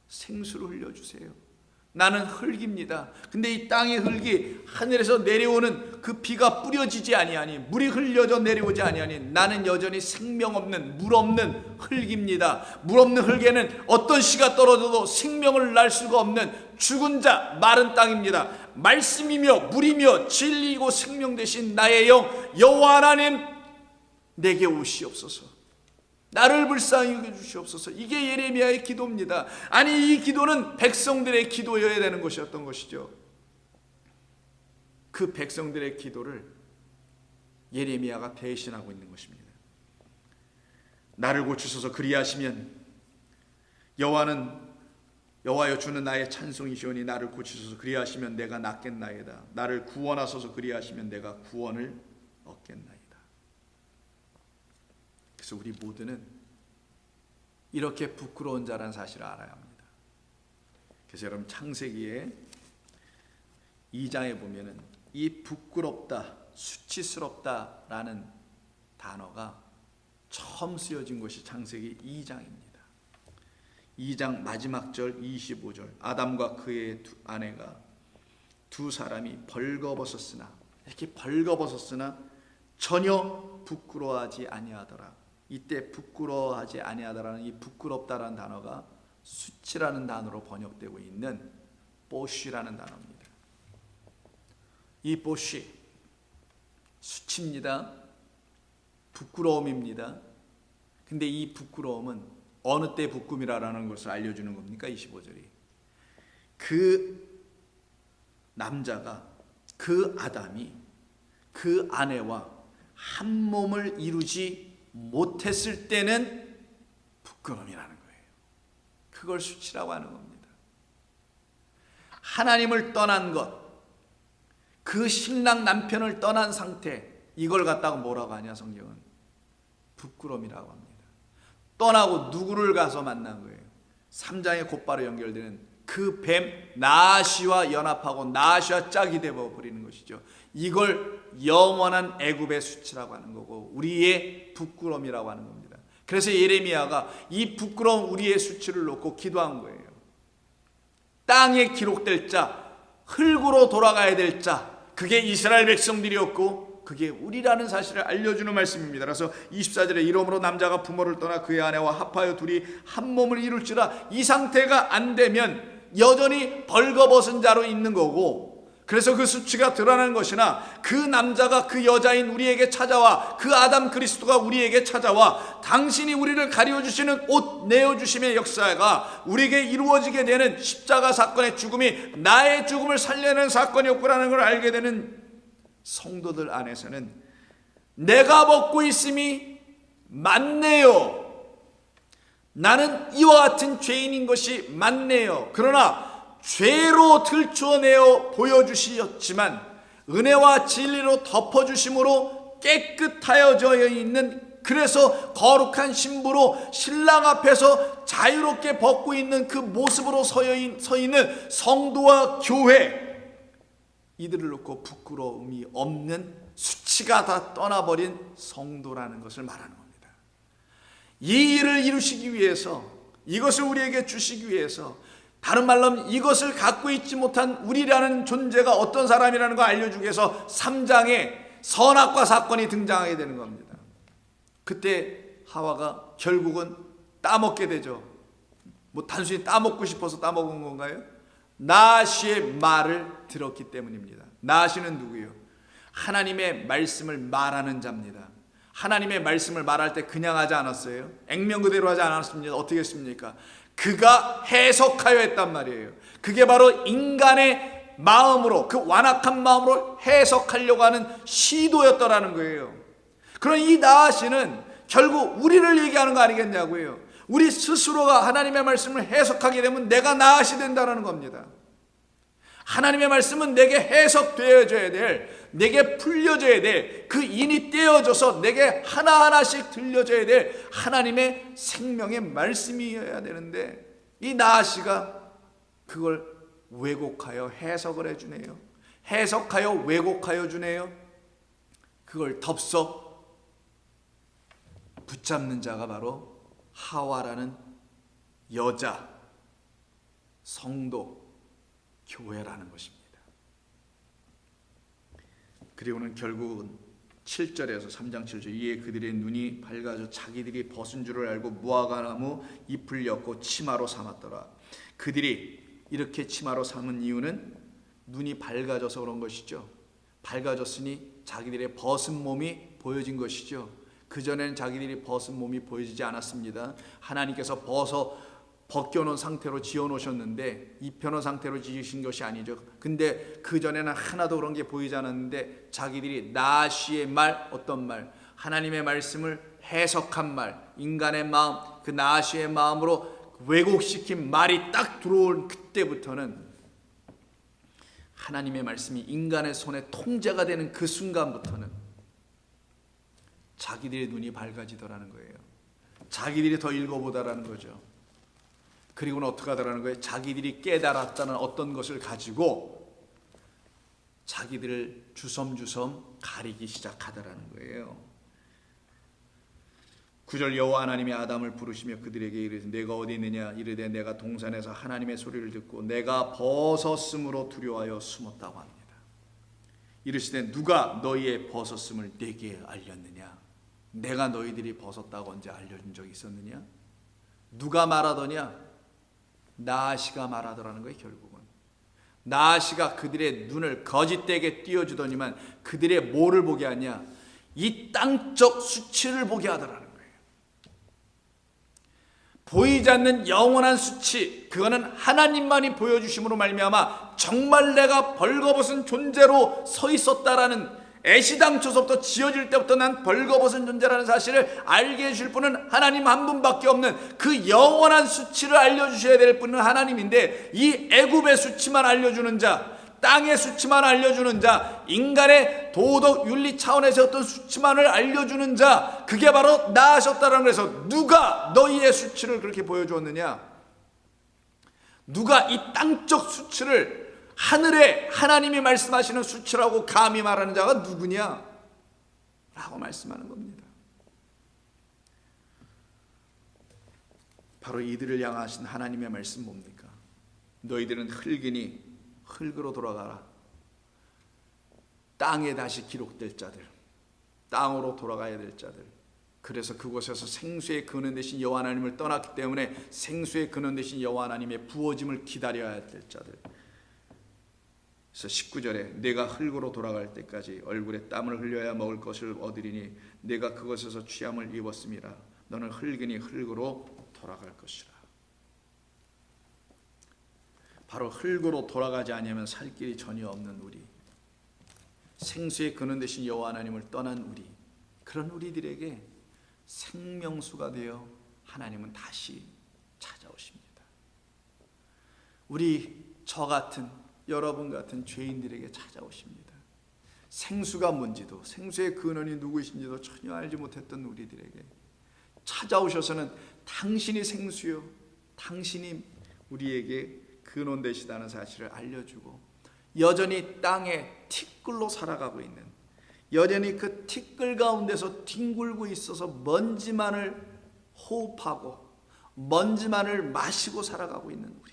생수를 흘려주세요. 나는 흙입니다. 근데 이 땅의 흙이 하늘에서 내려오는 그 비가 뿌려지지 아니하니, 물이 흘려져 내려오지 아니하니 나는 여전히 생명 없는, 물 없는 흙입니다. 물 없는 흙에는 어떤 씨가 떨어져도 생명을 날 수가 없는 죽은 자, 마른 땅입니다. 말씀이며 물이며 진리이고 생명 되신 나의 영 여호와 하나님, 내게 오시옵소서. 나를 불쌍히 여겨 주시옵소서. 이게 예레미야의 기도입니다. 아니, 이 기도는 백성들의 기도여야 되는 것이었던 것이죠. 그 백성들의 기도를 예레미야가 대신하고 있는 것입니다. 나를 고치소서. 그리하시면 여호와여, 주는 나의 찬송이시오니 나를 고치소서. 그리하시면 내가 낫겠나이다. 나를 구원하소서. 그리하시면 내가 구원을 얻겠나이다. 그래서 우리 모두는 이렇게 부끄러운 자라는 사실을 알아야 합니다. 그래서 여러분, 창세기에 2장에 보면은 이 부끄럽다, 수치스럽다라는 단어가 처음 쓰여진 것이 창세기 2장입니다. 2장 마지막 절 25절 아담과 그의 아내가 두 사람이 벌거벗었으나, 이렇게 벌거벗었으나 전혀 부끄러워하지 아니하더라. 이때 부끄러워하지 아니하더라는 이 부끄럽다라는 단어가 수치라는 단어로 번역되고 있는 보쉬라는 단어입니다. 이 보쉬, 수치입니다. 부끄러움입니다. 근데 이 부끄러움은 어느 때 부끄미라라는 것을 알려주는 겁니까? 25절이. 그 남자가, 그 아담이 그 아내와 한 몸을 이루지 못했을 때는 부끄러움이라는 거예요. 그걸 수치라고 하는 겁니다. 하나님을 떠난 것, 그 신랑 남편을 떠난 상태, 이걸 갖다가 뭐라고 하냐 성경은? 부끄러움이라고 합니다. 떠나고 누구를 가서 만난 거예요? 3장에 곧바로 연결되는 그 뱀 나아시와 연합하고 나아시와 짝이 되어버리는 것이죠. 이걸 영원한 애굽의 수치라고 하는 거고 우리의 부끄러움이라고 하는 겁니다. 그래서 예레미야가 이 부끄러운 우리의 수치를 놓고 기도한 거예요. 땅에 기록될 자, 흙으로 돌아가야 될 자, 그게 이스라엘 백성들이었고 그게 우리라는 사실을 알려주는 말씀입니다. 그래서 24절에 이러므로 남자가 부모를 떠나 그의 아내와 합하여 둘이 한 몸을 이룰지라. 이 상태가 안 되면 여전히 벌거벗은 자로 있는 거고, 그래서 그 수치가 드러나는 것이나 그 남자가 그 여자인 우리에게 찾아와, 그 아담 그리스도가 우리에게 찾아와 당신이 우리를 가려주시는 옷 내어주심의 역사가 우리에게 이루어지게 되는 십자가 사건의 죽음이 나의 죽음을 살려내는 사건이었구라는 걸 알게 되는 성도들 안에서는 내가 먹고 있음이 맞네요, 나는 이와 같은 죄인인 것이 맞네요, 그러나 죄로 들추어내어 보여주시었지만 은혜와 진리로 덮어주심으로 깨끗하여져 있는, 그래서 거룩한 신부로 신랑 앞에서 자유롭게 벗고 있는 그 모습으로 서 있는 성도와 교회, 이들을 놓고 부끄러움이 없는, 수치가 다 떠나버린 성도라는 것을 말하는 겁니다. 이 일을 이루시기 위해서, 이것을 우리에게 주시기 위해서, 다른 말로 하면 이것을 갖고 있지 못한 우리라는 존재가 어떤 사람이라는 걸 알려주기 위해서 3장에 선악과 사건이 등장하게 되는 겁니다. 그때 하와가 결국은 따먹게 되죠. 뭐 단순히 따먹고 싶어서 따먹은 건가요? 나시의 말을 들었기 때문입니다. 나시는 누구예요? 하나님의 말씀을 말하는 자입니다. 하나님의 말씀을 말할 때 그냥 하지 않았어요. 액면 그대로 하지 않았습니다. 어떻게 했습니까? 그가 해석하여 했단 말이에요. 그게 바로 인간의 마음으로, 그 완악한 마음으로 해석하려고 하는 시도였더라는 거예요. 그럼 이 나아시는 결국 우리를 얘기하는 거 아니겠냐고요. 우리 스스로가 하나님의 말씀을 해석하게 되면 내가 나아시 된다는 겁니다. 하나님의 말씀은 내게 해석되어져야 될, 내게 풀려져야 될, 그 인이 떼어져서 내게 하나하나씩 들려져야 될 하나님의 생명의 말씀이어야 되는데, 이 나아시가 그걸 왜곡하여 해석을 해주네요. 해석하여 왜곡하여 주네요. 그걸 덥석 붙잡는 자가 바로 하와라는 여자, 성도, 교회라는 것입니다. 그리고는 결국은 7절에서 3장 7절, 이에 그들의 눈이 밝아져 자기들이 벗은 줄을 알고 무화과나무 잎을 엮고 치마로 삼았더라. 그들이 이렇게 치마로 삼은 이유는 눈이 밝아져서 그런 것이죠. 밝아졌으니 자기들의 벗은 몸이 보여진 것이죠. 그전에는 자기들이 벗은 몸이 보여지지 않았습니다. 하나님께서 벗겨놓은 상태로 지어놓으셨는데, 입혀놓은 상태로 지으신 것이 아니죠. 근데 그전에는 하나도 그런 게 보이지 않았는데 자기들이 나시의 말, 어떤 말? 하나님의 말씀을 해석한 말, 인간의 마음, 그 나시의 마음으로 왜곡시킨 말이 딱 들어온 그때부터는, 하나님의 말씀이 인간의 손에 통제가 되는 그 순간부터는 자기들의 눈이 밝아지더라는 거예요. 자기들이 더 읽어보다라는 거죠. 그리고는 어떻게 하더라는 거예요? 자기들이 깨달았다는 어떤 것을 가지고 자기들을 주섬주섬 가리기 시작하더라는 거예요. 9절, 여호와 하나님이 아담을 부르시며 그들에게 이르시되 내가 어디 있느냐? 이르되 내가 동산에서 하나님의 소리를 듣고 내가 벗었음으로 두려워하여 숨었다고 합니다. 이르시되 누가 너희의 벗었음을 내게 알렸느냐? 내가 너희들이 벗었다고 언제 알려준 적이 있었느냐? 누가 말하더냐? 나아시가 말하더라는 거예요. 결국은 나아시가 그들의 눈을 거짓되게 띄워주더니만 그들의 뭐를 보게 하냐? 이 땅적 수치를 보게 하더라는 거예요. 보이지 않는 영원한 수치, 그거는 하나님만이 보여주심으로 말미암아 정말 내가 벌거벗은 존재로 서 있었다라는, 애시당초서부터 지어질 때부터 난 벌거벗은 존재라는 사실을 알게 해줄 분은 하나님 한 분밖에 없는, 그 영원한 수치를 알려주셔야 될 분은 하나님인데, 이 애굽의 수치만 알려주는 자, 땅의 수치만 알려주는 자, 인간의 도덕 윤리 차원에서 어떤 수치만을 알려주는 자, 그게 바로 나아셨다라는 거에서 누가 너희의 수치를 그렇게 보여주었느냐? 누가 이 땅적 수치를 하늘에 하나님이 말씀하시는 수치라고 감히 말하는 자가 누구냐? 라고 말씀하는 겁니다. 바로 이들을 향하신 하나님의 말씀 뭡니까? 너희들은 흙이니 흙으로 돌아가라. 땅에 다시 기록될 자들, 땅으로 돌아가야 될 자들. 그래서 그곳에서 생수의 근원 되신 여호와 하나님을 떠났기 때문에 생수의 근원 되신 여호와 하나님의 부어짐을 기다려야 될 자들. 그래서 19절에 내가 흙으로 돌아갈 때까지 얼굴에 땀을 흘려야 먹을 것을 얻으리니 내가 그것에서 취함을 입었음이라. 너는 흙이니 흙으로 돌아갈 것이라. 바로 흙으로 돌아가지 않으면 살 길이 전혀 없는 우리, 생수의 근원 되신 여호와 하나님을 떠난 우리, 그런 우리들에게 생명수가 되어 하나님은 다시 찾아오십니다. 우리 저 같은 여러분 같은 죄인들에게 찾아오십니다. 생수가 뭔지도, 생수의 근원이 누구이신지도 전혀 알지 못했던 우리들에게 찾아오셔서는 당신이 생수요, 당신이 우리에게 근원 되시다는 사실을 알려주고, 여전히 땅에 티끌로 살아가고 있는, 여전히 그 티끌 가운데서 뒹굴고 있어서 먼지만을 호흡하고 먼지만을 마시고 살아가고 있는 우리,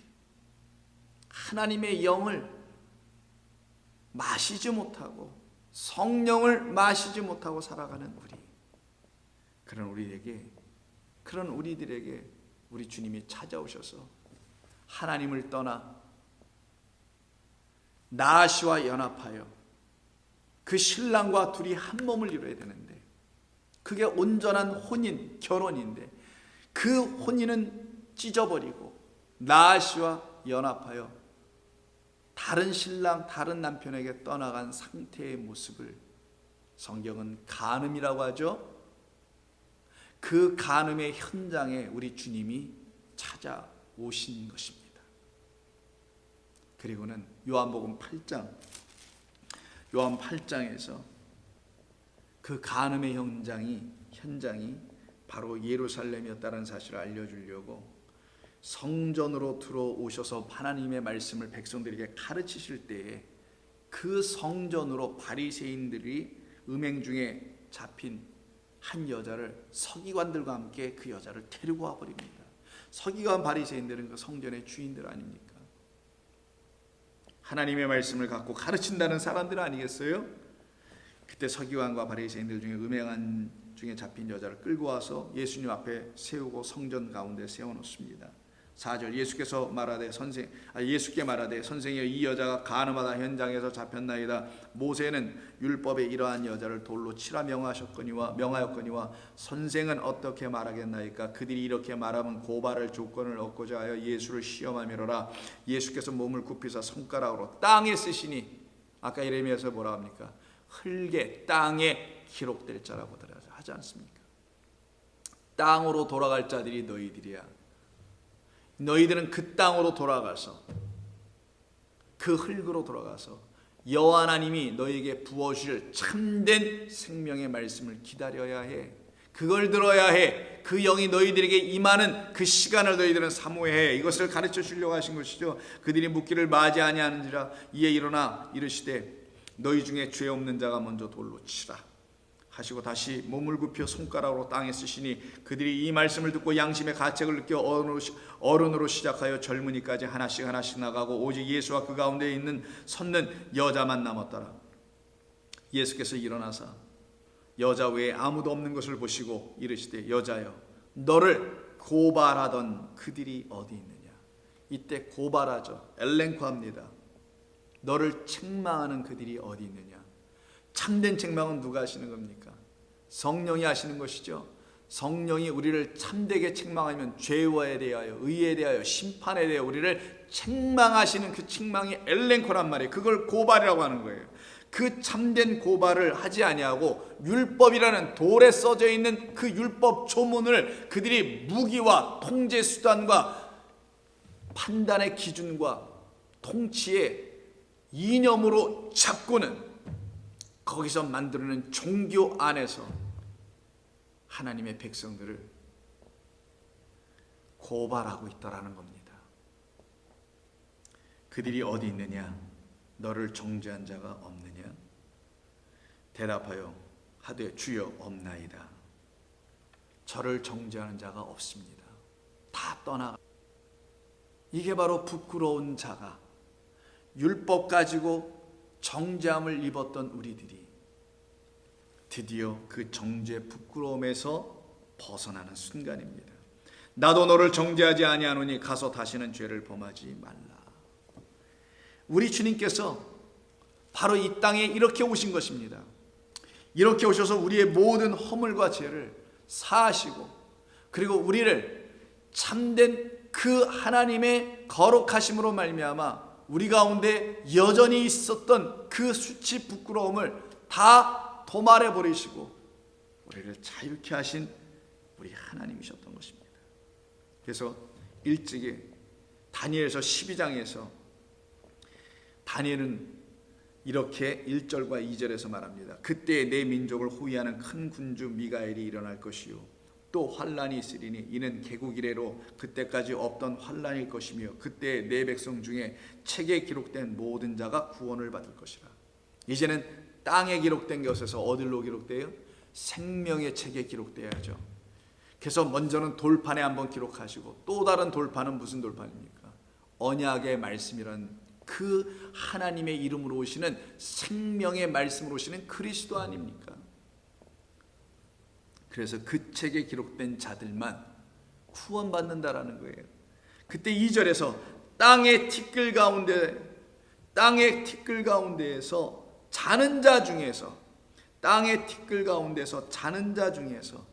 하나님의 영을 마시지 못하고 성령을 마시지 못하고 살아가는 우리, 그런 우리들에게 우리 주님이 찾아오셔서 하나님을 떠나 나아시와 연합하여 그 신랑과 둘이 한 몸을 이루어야 되는데, 그게 온전한 혼인, 결혼인데 그 혼인은 찢어버리고 나아시와 연합하여 다른 신랑, 다른 남편에게 떠나간 상태의 모습을 성경은 간음이라고 하죠. 그 간음의 현장에 우리 주님이 찾아오신 것입니다. 그리고는 요한 8장에서 그 간음의 현장이 바로 예루살렘이었다는 사실을 알려주려고 성전으로 들어오셔서 하나님의 말씀을 백성들에게 가르치실 때에 그 성전으로 바리새인들이 음행 중에 잡힌 한 여자를 서기관들과 함께 그 여자를 데리고 와버립니다. 서기관 바리새인들은 그 성전의 주인들 아닙니까? 하나님의 말씀을 갖고 가르친다는 사람들 아니겠어요? 그때 서기관과 바리새인들 중에 음행한 중에 잡힌 여자를 끌고 와서 예수님 앞에 세우고 성전 가운데 세워놓습니다. 4절 예수께 말하되 선생이여 이 여자가 간음하다 현장에서 잡혔나이다. 모세는 율법에 이러한 여자를 돌로 치라 명하였거니와 선생은 어떻게 말하겠나이까? 그들이 이렇게 말하면 고발할 조건을 얻고자 하여 예수를 시험하미로라. 예수께서 몸을 굽히사 손가락으로 땅에 쓰시니, 아까 예레미야에서 뭐라 합니까? 흙에 땅에 기록될 자라고 하지 않습니까? 땅으로 돌아갈 자들이 너희들이야. 너희들은 그 땅으로 돌아가서, 그 흙으로 돌아가서 여호와 하나님이 너희에게 부어주실 참된 생명의 말씀을 기다려야 해. 그걸 들어야 해. 그 영이 너희들에게 임하는 그 시간을 너희들은 사모해야 해. 이것을 가르쳐 주려고 하신 것이죠. 그들이 묻기를 맞이 아니하는지라. 이에 일어나 이르시되 너희 중에 죄 없는 자가 먼저 돌로 치라 하시고 다시 몸을 굽혀 손가락으로 땅에 쓰시니, 그들이 이 말씀을 듣고 양심의 가책을 느껴 어른으로 시작하여 젊은이까지 하나씩 나가고 오직 예수와 그 가운데 섰는 여자만 남았더라. 예수께서 일어나사 여자 외에 아무도 없는 것을 보시고 이르시되 여자여 너를 고발하던 그들이 어디 있느냐. 이때 고발하죠. 엘렌코합니다. 너를 책망하는 그들이 어디 있느냐. 참된 책망은 누가 하시는 겁니까? 성령이 하시는 것이죠. 성령이 우리를 참되게 책망하면 죄에 대하여, 의에 대하여, 심판에 대하여 우리를 책망하시는 그 책망이 엘렌코란 말이에요. 그걸 고발이라고 하는 거예요. 그 참된 고발을 하지 아니하고 율법이라는 돌에 써져 있는 그 율법 조문을 그들이 무기와 통제 수단과 판단의 기준과 통치의 이념으로 잡고는 거기서 만드는 종교 안에서 하나님의 백성들을 고발하고 있다라는 겁니다. 그들이 어디 있느냐? 너를 정죄한 자가 없느냐? 대답하여 하되 주여 없나이다. 저를 정죄하는 자가 없습니다. 다 떠나가. 이게 바로 부끄러운 자가, 율법 가지고 정죄함을 입었던 우리들이 드디어 그 정죄 부끄러움에서 벗어나는 순간입니다. 나도 너를 정죄하지 아니하노니 가서 다시는 죄를 범하지 말라. 우리 주님께서 바로 이 땅에 이렇게 오신 것입니다. 이렇게 오셔서 우리의 모든 허물과 죄를 사하시고, 그리고 우리를 참된 그 하나님의 거룩하심으로 말미암아 우리 가운데 여전히 있었던 그 수치 부끄러움을 다 도말해 버리시고 우리를 자유케 하신 우리 하나님이셨던 것입니다. 그래서 일찍이 다니엘서 12장에서 다니엘은 이렇게 1절과 2절에서 말합니다. 그때 내 민족을 호위하는 큰 군주 미가엘이 일어날 것이요 또 환란이 있으리니 이는 개국 이래로 그때까지 없던 환란일 것이며 그때 내 백성 중에 책에 기록된 모든 자가 구원을 받을 것이라. 이제는 땅에 기록된 것에서 어디로 기록돼요? 생명의 책에 기록돼야죠. 그래서 먼저는 돌판에 한번 기록하시고 또 다른 돌판은 무슨 돌판입니까? 언약의 말씀이란 그 하나님의 이름으로 오시는 생명의 말씀으로 오시는 그리스도 아닙니까? 그래서 그 책에 기록된 자들만 구원받는다라는 거예요. 그때 2절에서 땅의 티끌 가운데에서 자는 자 중에서, 땅의 티끌 가운데서 자는 자 중에서,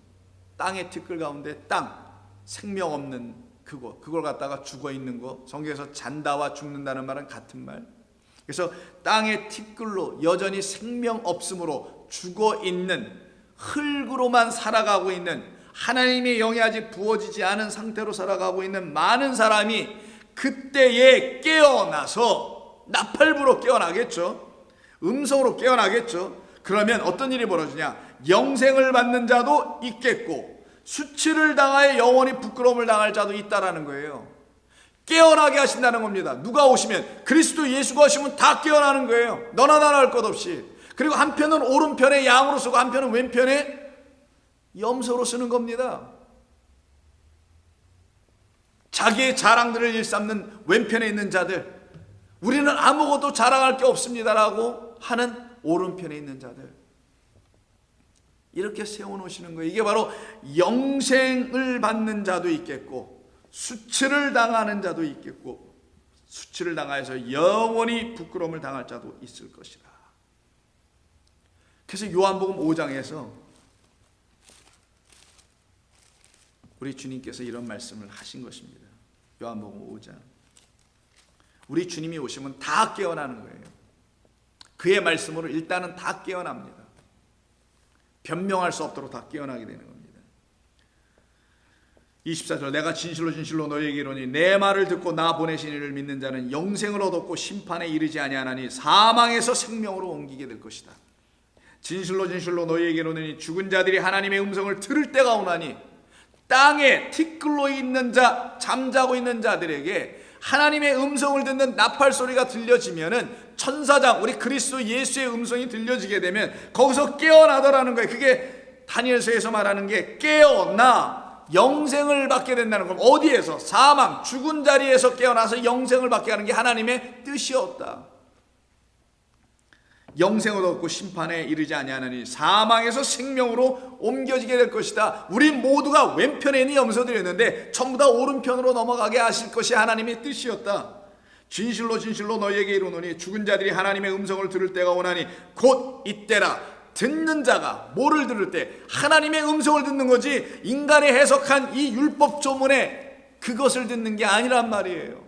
땅의 티끌 가운데 땅, 생명 없는 그걸 갖다가 죽어 있는 거, 성경에서 잔다와 죽는다는 말은 같은 말. 그래서 땅의 티끌로 여전히 생명 없음으로 죽어 있는, 흙으로만 살아가고 있는, 하나님의 영이 아직 부어지지 않은 상태로 살아가고 있는 많은 사람이 그때에 깨어나서 나팔부로 깨어나겠죠. 음성으로 깨어나겠죠. 그러면 어떤 일이 벌어지냐? 영생을 받는 자도 있겠고 수치를 당하여 영원히 부끄러움을 당할 자도 있다라는 거예요. 깨어나게 하신다는 겁니다. 누가 오시면, 그리스도 예수가 오시면 다 깨어나는 거예요. 너나 나나 할 것 없이. 그리고 한편은 오른편에 양으로 쓰고 한편은 왼편에 염소로 쓰는 겁니다. 자기의 자랑들을 일삼는 왼편에 있는 자들, 우리는 아무것도 자랑할 게 없습니다라고 하는 오른편에 있는 자들, 이렇게 세워놓으시는 거예요. 이게 바로 영생을 받는 자도 있겠고 수치를 당하는 자도 있겠고 수치를 당하여서 영원히 부끄러움을 당할 자도 있을 것이다. 그래서 요한복음 5장에서 우리 주님께서 이런 말씀을 하신 것입니다. 요한복음 5장. 우리 주님이 오시면 다 깨어나는 거예요. 그의 말씀으로 일단은 다 깨어납니다. 변명할 수 없도록 다 깨어나게 되는 겁니다. 24절, 내가 진실로 진실로 너희에게 이르노니 내 말을 듣고 나 보내신 이를 믿는 자는 영생을 얻었고 심판에 이르지 아니하나니 사망에서 생명으로 옮기게 될 것이다. 진실로 진실로 너희에게 이르노니 죽은 자들이 하나님의 음성을 들을 때가 오나니, 땅에 티끌로 있는 자, 잠자고 있는 자들에게 하나님의 음성을 듣는 나팔 소리가 들려지면은 천사장, 우리 그리스도 예수의 음성이 들려지게 되면 거기서 깨어나더라는 거예요. 그게 다니엘서에서 말하는 게 깨어나 영생을 받게 된다는 겁니다. 어디에서? 사망, 죽은 자리에서 깨어나서 영생을 받게 하는 게 하나님의 뜻이었다. 영생을 얻고 심판에 이르지 아니하나니 사망에서 생명으로 옮겨지게 될 것이다. 우리 모두가 왼편에 있는 염소들이었는데 전부 다 오른편으로 넘어가게 하실 것이 하나님의 뜻이었다. 진실로 진실로 너희에게 이르노니 죽은 자들이 하나님의 음성을 들을 때가 오나니 곧 이때라. 듣는 자가 뭐를 들을 때? 하나님의 음성을 듣는 거지, 인간이 해석한 이 율법 조문에 그것을 듣는 게 아니란 말이에요.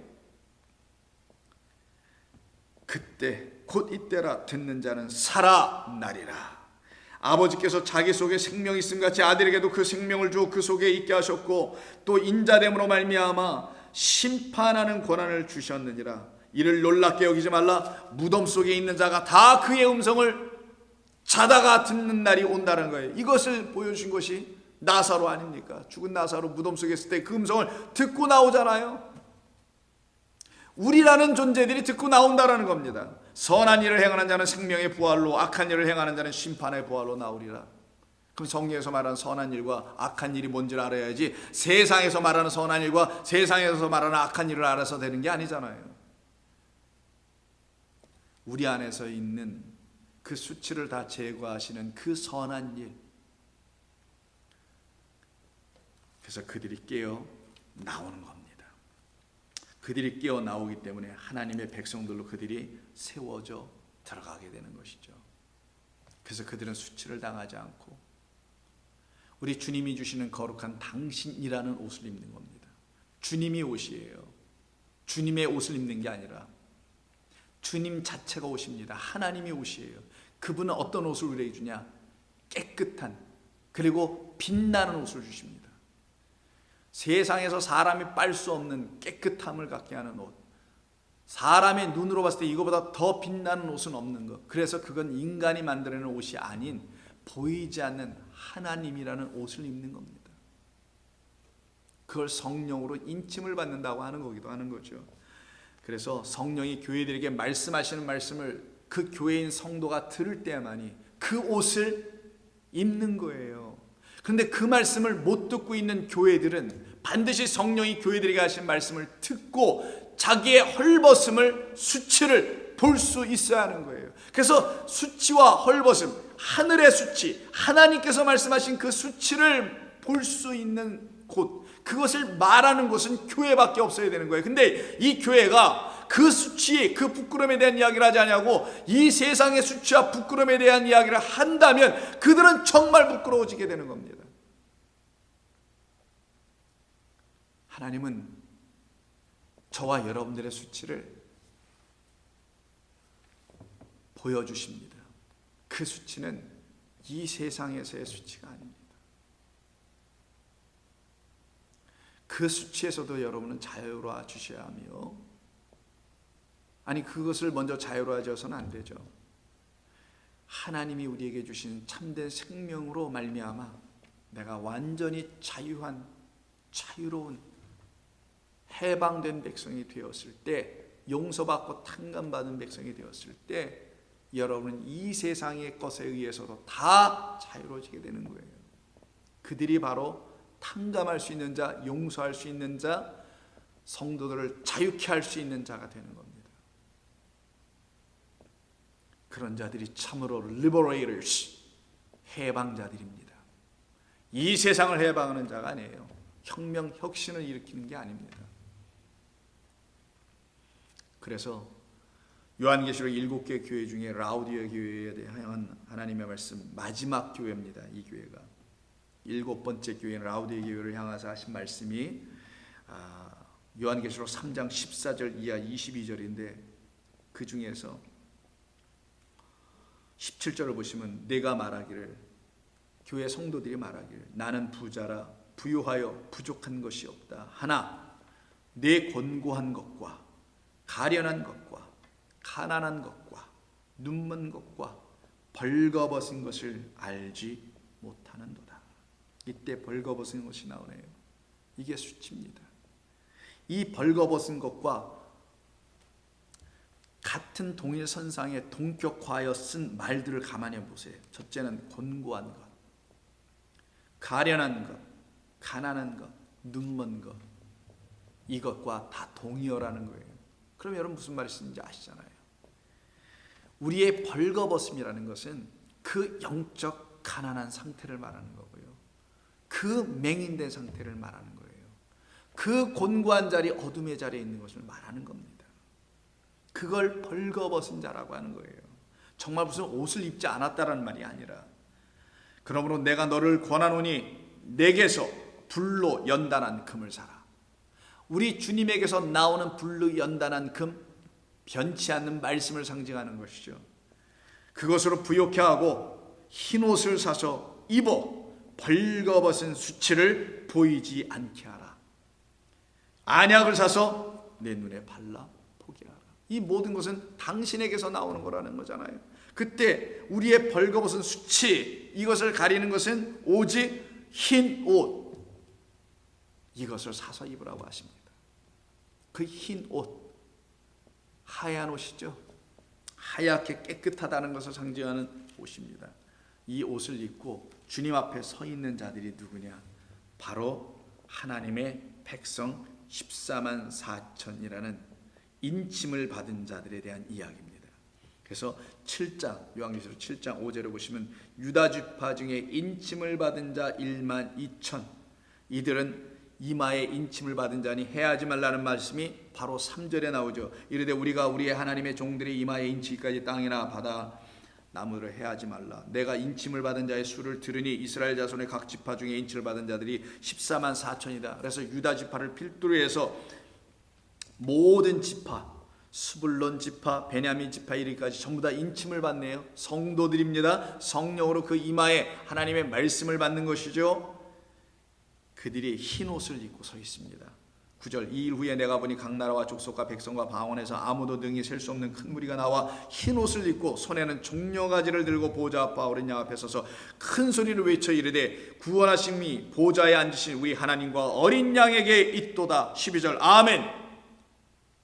그때 곧 이때라. 듣는 자는 살아나리라. 아버지께서 자기 속에 생명이 있음 같이 아들에게도 그 생명을 주어 그 속에 있게 하셨고 또 인자됨으로 말미암아 심판하는 권한을 주셨느니라. 이를 놀랍게 여기지 말라. 무덤 속에 있는 자가 다 그의 음성을 자다가 듣는 날이 온다는 거예요. 이것을 보여주신 것이 나사로 아닙니까? 죽은 나사로 무덤 속에 있을 때 그 음성을 듣고 나오잖아요. 우리라는 존재들이 듣고 나온다라는 겁니다. 선한 일을 행하는 자는 생명의 부활로, 악한 일을 행하는 자는 심판의 부활로 나오리라. 그럼 성경에서 말하는 선한 일과 악한 일이 뭔지를 알아야지, 세상에서 말하는 선한 일과 세상에서 말하는 악한 일을 알아서 되는 게 아니잖아요. 우리 안에서 있는 그 수치를 다 제거하시는 그 선한 일. 그래서 그들이 깨어 나오는 겁니다. 그들이 깨어 나오기 때문에 하나님의 백성들로 그들이 세워져 들어가게 되는 것이죠. 그래서 그들은 수치를 당하지 않고 우리 주님이 주시는 거룩한 당신이라는 옷을 입는 겁니다. 주님이 옷이에요. 주님의 옷을 입는 게 아니라 주님 자체가 옷입니다. 하나님이 옷이에요. 그분은 어떤 옷을 우리에게 주냐? 깨끗한 그리고 빛나는 옷을 주십니다. 세상에서 사람이 빨 수 없는 깨끗함을 갖게 하는 옷, 사람의 눈으로 봤을 때 이거보다 더 빛나는 옷은 없는 것. 그래서 그건 인간이 만들어낸 옷이 아닌 보이지 않는 하나님이라는 옷을 입는 겁니다. 그걸 성령으로 인침을 받는다고 하는 거기도 하는 거죠. 그래서 성령이 교회들에게 말씀하시는 말씀을 그 교회인 성도가 들을 때만이 그 옷을 입는 거예요. 그런데 그 말씀을 못 듣고 있는 교회들은 반드시 성령이 교회들에게 하신 말씀을 듣고 자기의 헐벗음을, 수치를 볼 수 있어야 하는 거예요. 그래서 수치와 헐벗음, 하늘의 수치, 하나님께서 말씀하신 그 수치를 볼 수 있는 곳, 그것을 말하는 곳은 교회밖에 없어야 되는 거예요. 근데 이 교회가 그 수치, 그 부끄러움에 대한 이야기를 하지 않냐고, 이 세상의 수치와 부끄러움에 대한 이야기를 한다면 그들은 정말 부끄러워지게 되는 겁니다. 하나님은 저와 여러분들의 수치를 보여주십니다. 그 수치는 이 세상에서의 수치가 아닙니다. 그 수치에서도 여러분은 자유로워 주셔야 하며, 아니 그것을 먼저 자유로워져서는 안 되죠. 하나님이 우리에게 주신 참된 생명으로 말미암아 내가 완전히 자유로운 해방된 백성이 되었을 때, 용서받고 탕감받은 백성이 되었을 때 여러분은 이 세상의 것에 의해서도 다 자유로워지게 되는 거예요. 그들이 바로 탕감할 수 있는 자, 용서할 수 있는 자, 성도들을 자유케 할 수 있는 자가 되는 겁니다. 그런 자들이 참으로 liberators, 해방자들입니다. 이 세상을 해방하는 자가 아니에요. 혁명, 혁신을 일으키는 게 아닙니다. 그래서 요한계시록 7개 교회 중에 라우디아 교회에 대한 하나님의 말씀, 마지막 교회입니다. 이 교회가 7번째 교회인 라우디아 교회를 향해서 하신 말씀이 요한계시록 3장 14절 이하 22절인데, 그 중에서 17절을 보시면 내가 말하기를, 교회 성도들이 말하기를, 나는 부자라 부유하여 부족한 것이 없다 하나 내 권고한 것과 가련한 것과 가난한 것과 눈먼 것과 벌거벗은 것을 알지 못하는도다. 이때 벌거벗은 것이 나오네요. 이게 수치입니다. 이 벌거벗은 것과 같은 동일선상에 동격화하여 쓴 말들을 가만히 보세요. 첫째는 권고한 것, 가련한 것, 가난한 것, 눈먼 것, 이것과 다 동의어라는 거예요. 그럼 여러분 무슨 말씀인지 아시잖아요. 우리의 벌거벗음이라는 것은 그 영적 가난한 상태를 말하는 거고요, 그 맹인된 상태를 말하는 거예요. 그 곤고한 자리, 어둠의 자리에 있는 것을 말하는 겁니다. 그걸 벌거벗은 자라고 하는 거예요. 정말 무슨 옷을 입지 않았다라는 말이 아니라, 그러므로 내가 너를 권하노니 내게서 불로 연단한 금을 사라. 우리 주님에게서 나오는 불로 연단한 금, 변치 않는 말씀을 상징하는 것이죠. 그것으로 부욕해 하고 흰 옷을 사서 입어 벌거벗은 수치를 보이지 않게 하라. 안약을 사서 내 눈에 발라 보게 하라. 이 모든 것은 당신에게서 나오는 거라는 거잖아요. 그때 우리의 벌거벗은 수치, 이것을 가리는 것은 오직 흰 옷, 이것을 사서 입으라고 하십니다. 그 흰 옷, 하얀 옷이죠. 하얗게 깨끗하다는 것을 상징하는 옷입니다. 이 옷을 입고 주님 앞에 서 있는 자들이 누구냐? 바로 하나님의 백성 14만 4천이라는 인침을 받은 자들에 대한 이야기입니다. 그래서 7장 요한계시록 7장 5절에 보시면 유다 지파 중에 인침을 받은 자 1만 2천, 이들은 이마에 인침을 받은 자니 해하지 말라는 말씀이 바로 3절에 나오죠. 이르되 우리가 우리의 하나님의 종들의 이마에 인치기까지 땅이나 바다 나무를 해하지 말라. 내가 인침을 받은 자의 수를 들으니 이스라엘 자손의 각 지파 중에 인침을 받은 자들이 14만 4천이다. 그래서 유다 지파를 필두로 해서 모든 지파, 스불론 지파, 베냐민 지파 이르기까지 전부 다 인침을 받네요. 성도들입니다. 성령으로 그 이마에 하나님의 말씀을 받는 것이죠. 그들이 흰 옷을 입고 서 있습니다. 9절, 2일 후에 내가 보니 각 나라와 족속과 백성과 방언에서 아무도 능히 셀 수 없는 큰 무리가 나와 흰 옷을 입고 손에는 종려가지를 들고 보좌 앞과 어린 양 앞에 서서 큰 소리를 외쳐 이르되 구원하심이 보좌에 앉으신 우리 하나님과 어린 양에게 있도다. 12절, 아멘.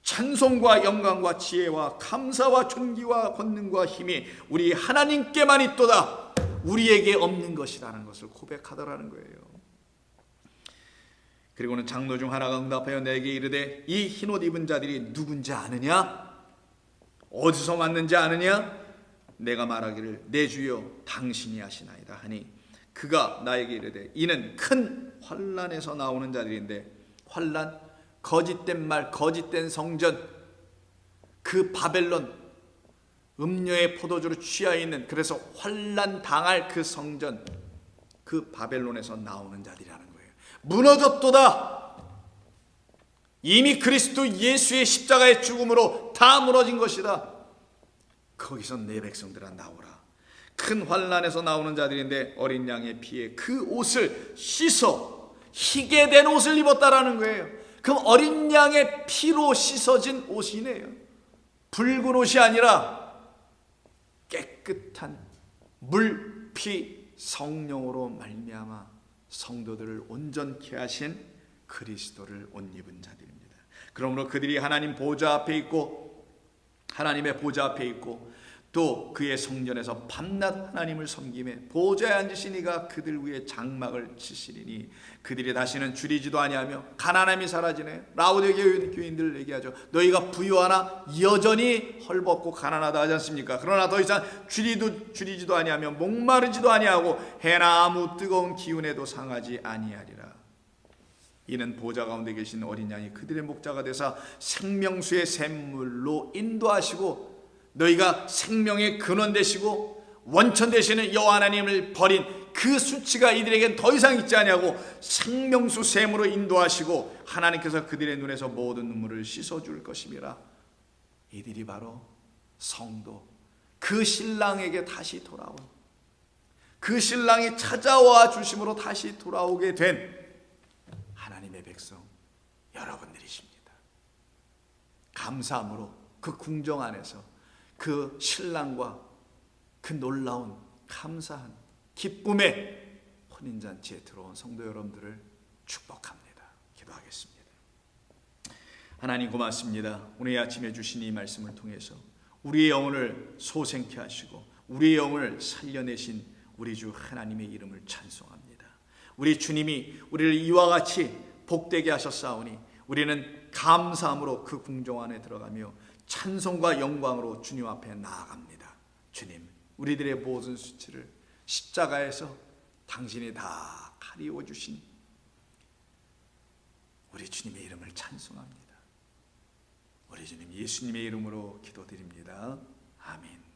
찬송과 영광과 지혜와 감사와 존귀와 권능과 힘이 우리 하나님께만 있도다. 우리에게 없는 것이라는 것을 고백하더라는 거예요. 그리고는 장로 중 하나가 응답하여 내게 이르되 이 흰옷 입은 자들이 누군지 아느냐? 어디서 왔는지 아느냐? 내가 말하기를 내 주여 당신이 하시나이다 하니 그가 나에게 이르되 이는 큰 환난에서 나오는 자들인데, 환난, 거짓된 말, 거짓된 성전, 그 바벨론 음료의 포도주로 취하 있는, 그래서 환난 당할 그 성전, 그 바벨론에서 나오는 자들이라는 거예요. 무너졌도다. 이미 그리스도 예수의 십자가의 죽음으로 다 무너진 것이다. 거기서 내 백성들아 나오라. 큰 환난에서 나오는 자들인데 어린 양의 피에 그 옷을 씻어 희게 된 옷을 입었다라는 거예요. 그럼 어린 양의 피로 씻어진 옷이네요. 붉은 옷이 아니라 깨끗한 물피 성령으로 말미암아 성도들을 온전케 하신 그리스도를 옷 입은 자들입니다. 그러므로 그들이 하나님 보좌 앞에 있고, 하나님의 보좌 앞에 있고, 또 그의 성전에서 밤낮 하나님을 섬기며 보좌에 앉으신 이가 그들 위에 장막을 치시리니 그들이 다시는 줄이지도 아니하며 가난함이 사라지네. 라오디게아 교인들 얘기하죠. 너희가 부유하나 여전히 헐벗고 가난하다 하지 않습니까? 그러나 더 이상 줄이지도 아니하며 목마르지도 아니하고 해나 아무 뜨거운 기운에도 상하지 아니하리라. 이는 보좌 가운데 계신 어린 양이 그들의 목자가 되사 생명수의 샘물로 인도하시고 너희가 생명의 근원 되시고 원천 되시는 여호와 하나님을 버린 그 수치가 이들에겐 더 이상 있지 아니하고 생명수 샘으로 인도하시고 하나님께서 그들의 눈에서 모든 눈물을 씻어줄 것임이라. 이들이 바로 성도, 그 신랑에게 다시 돌아온, 그 신랑이 찾아와 주심으로 다시 돌아오게 된 하나님의 백성 여러분들이십니다. 감사함으로 그 궁정 안에서 그 신랑과 그 놀라운 감사한 기쁨의 혼인잔치에 들어온 성도 여러분들을 축복합니다. 기도하겠습니다. 하나님 고맙습니다. 오늘 아침에 주신 이 말씀을 통해서 우리의 영혼을 소생케 하시고 우리의 영혼을 살려내신 우리 주 하나님의 이름을 찬송합니다. 우리 주님이 우리를 이와 같이 복되게 하셨사오니 우리는 감사함으로 그 궁정 안에 들어가며 찬송과 영광으로 주님 앞에 나아갑니다. 주님, 우리들의 모든 수치를 십자가에서 당신이 다 가리워 주신 우리 주님의 이름을 찬송합니다. 우리 주님 예수님의 이름으로 기도드립니다. 아멘.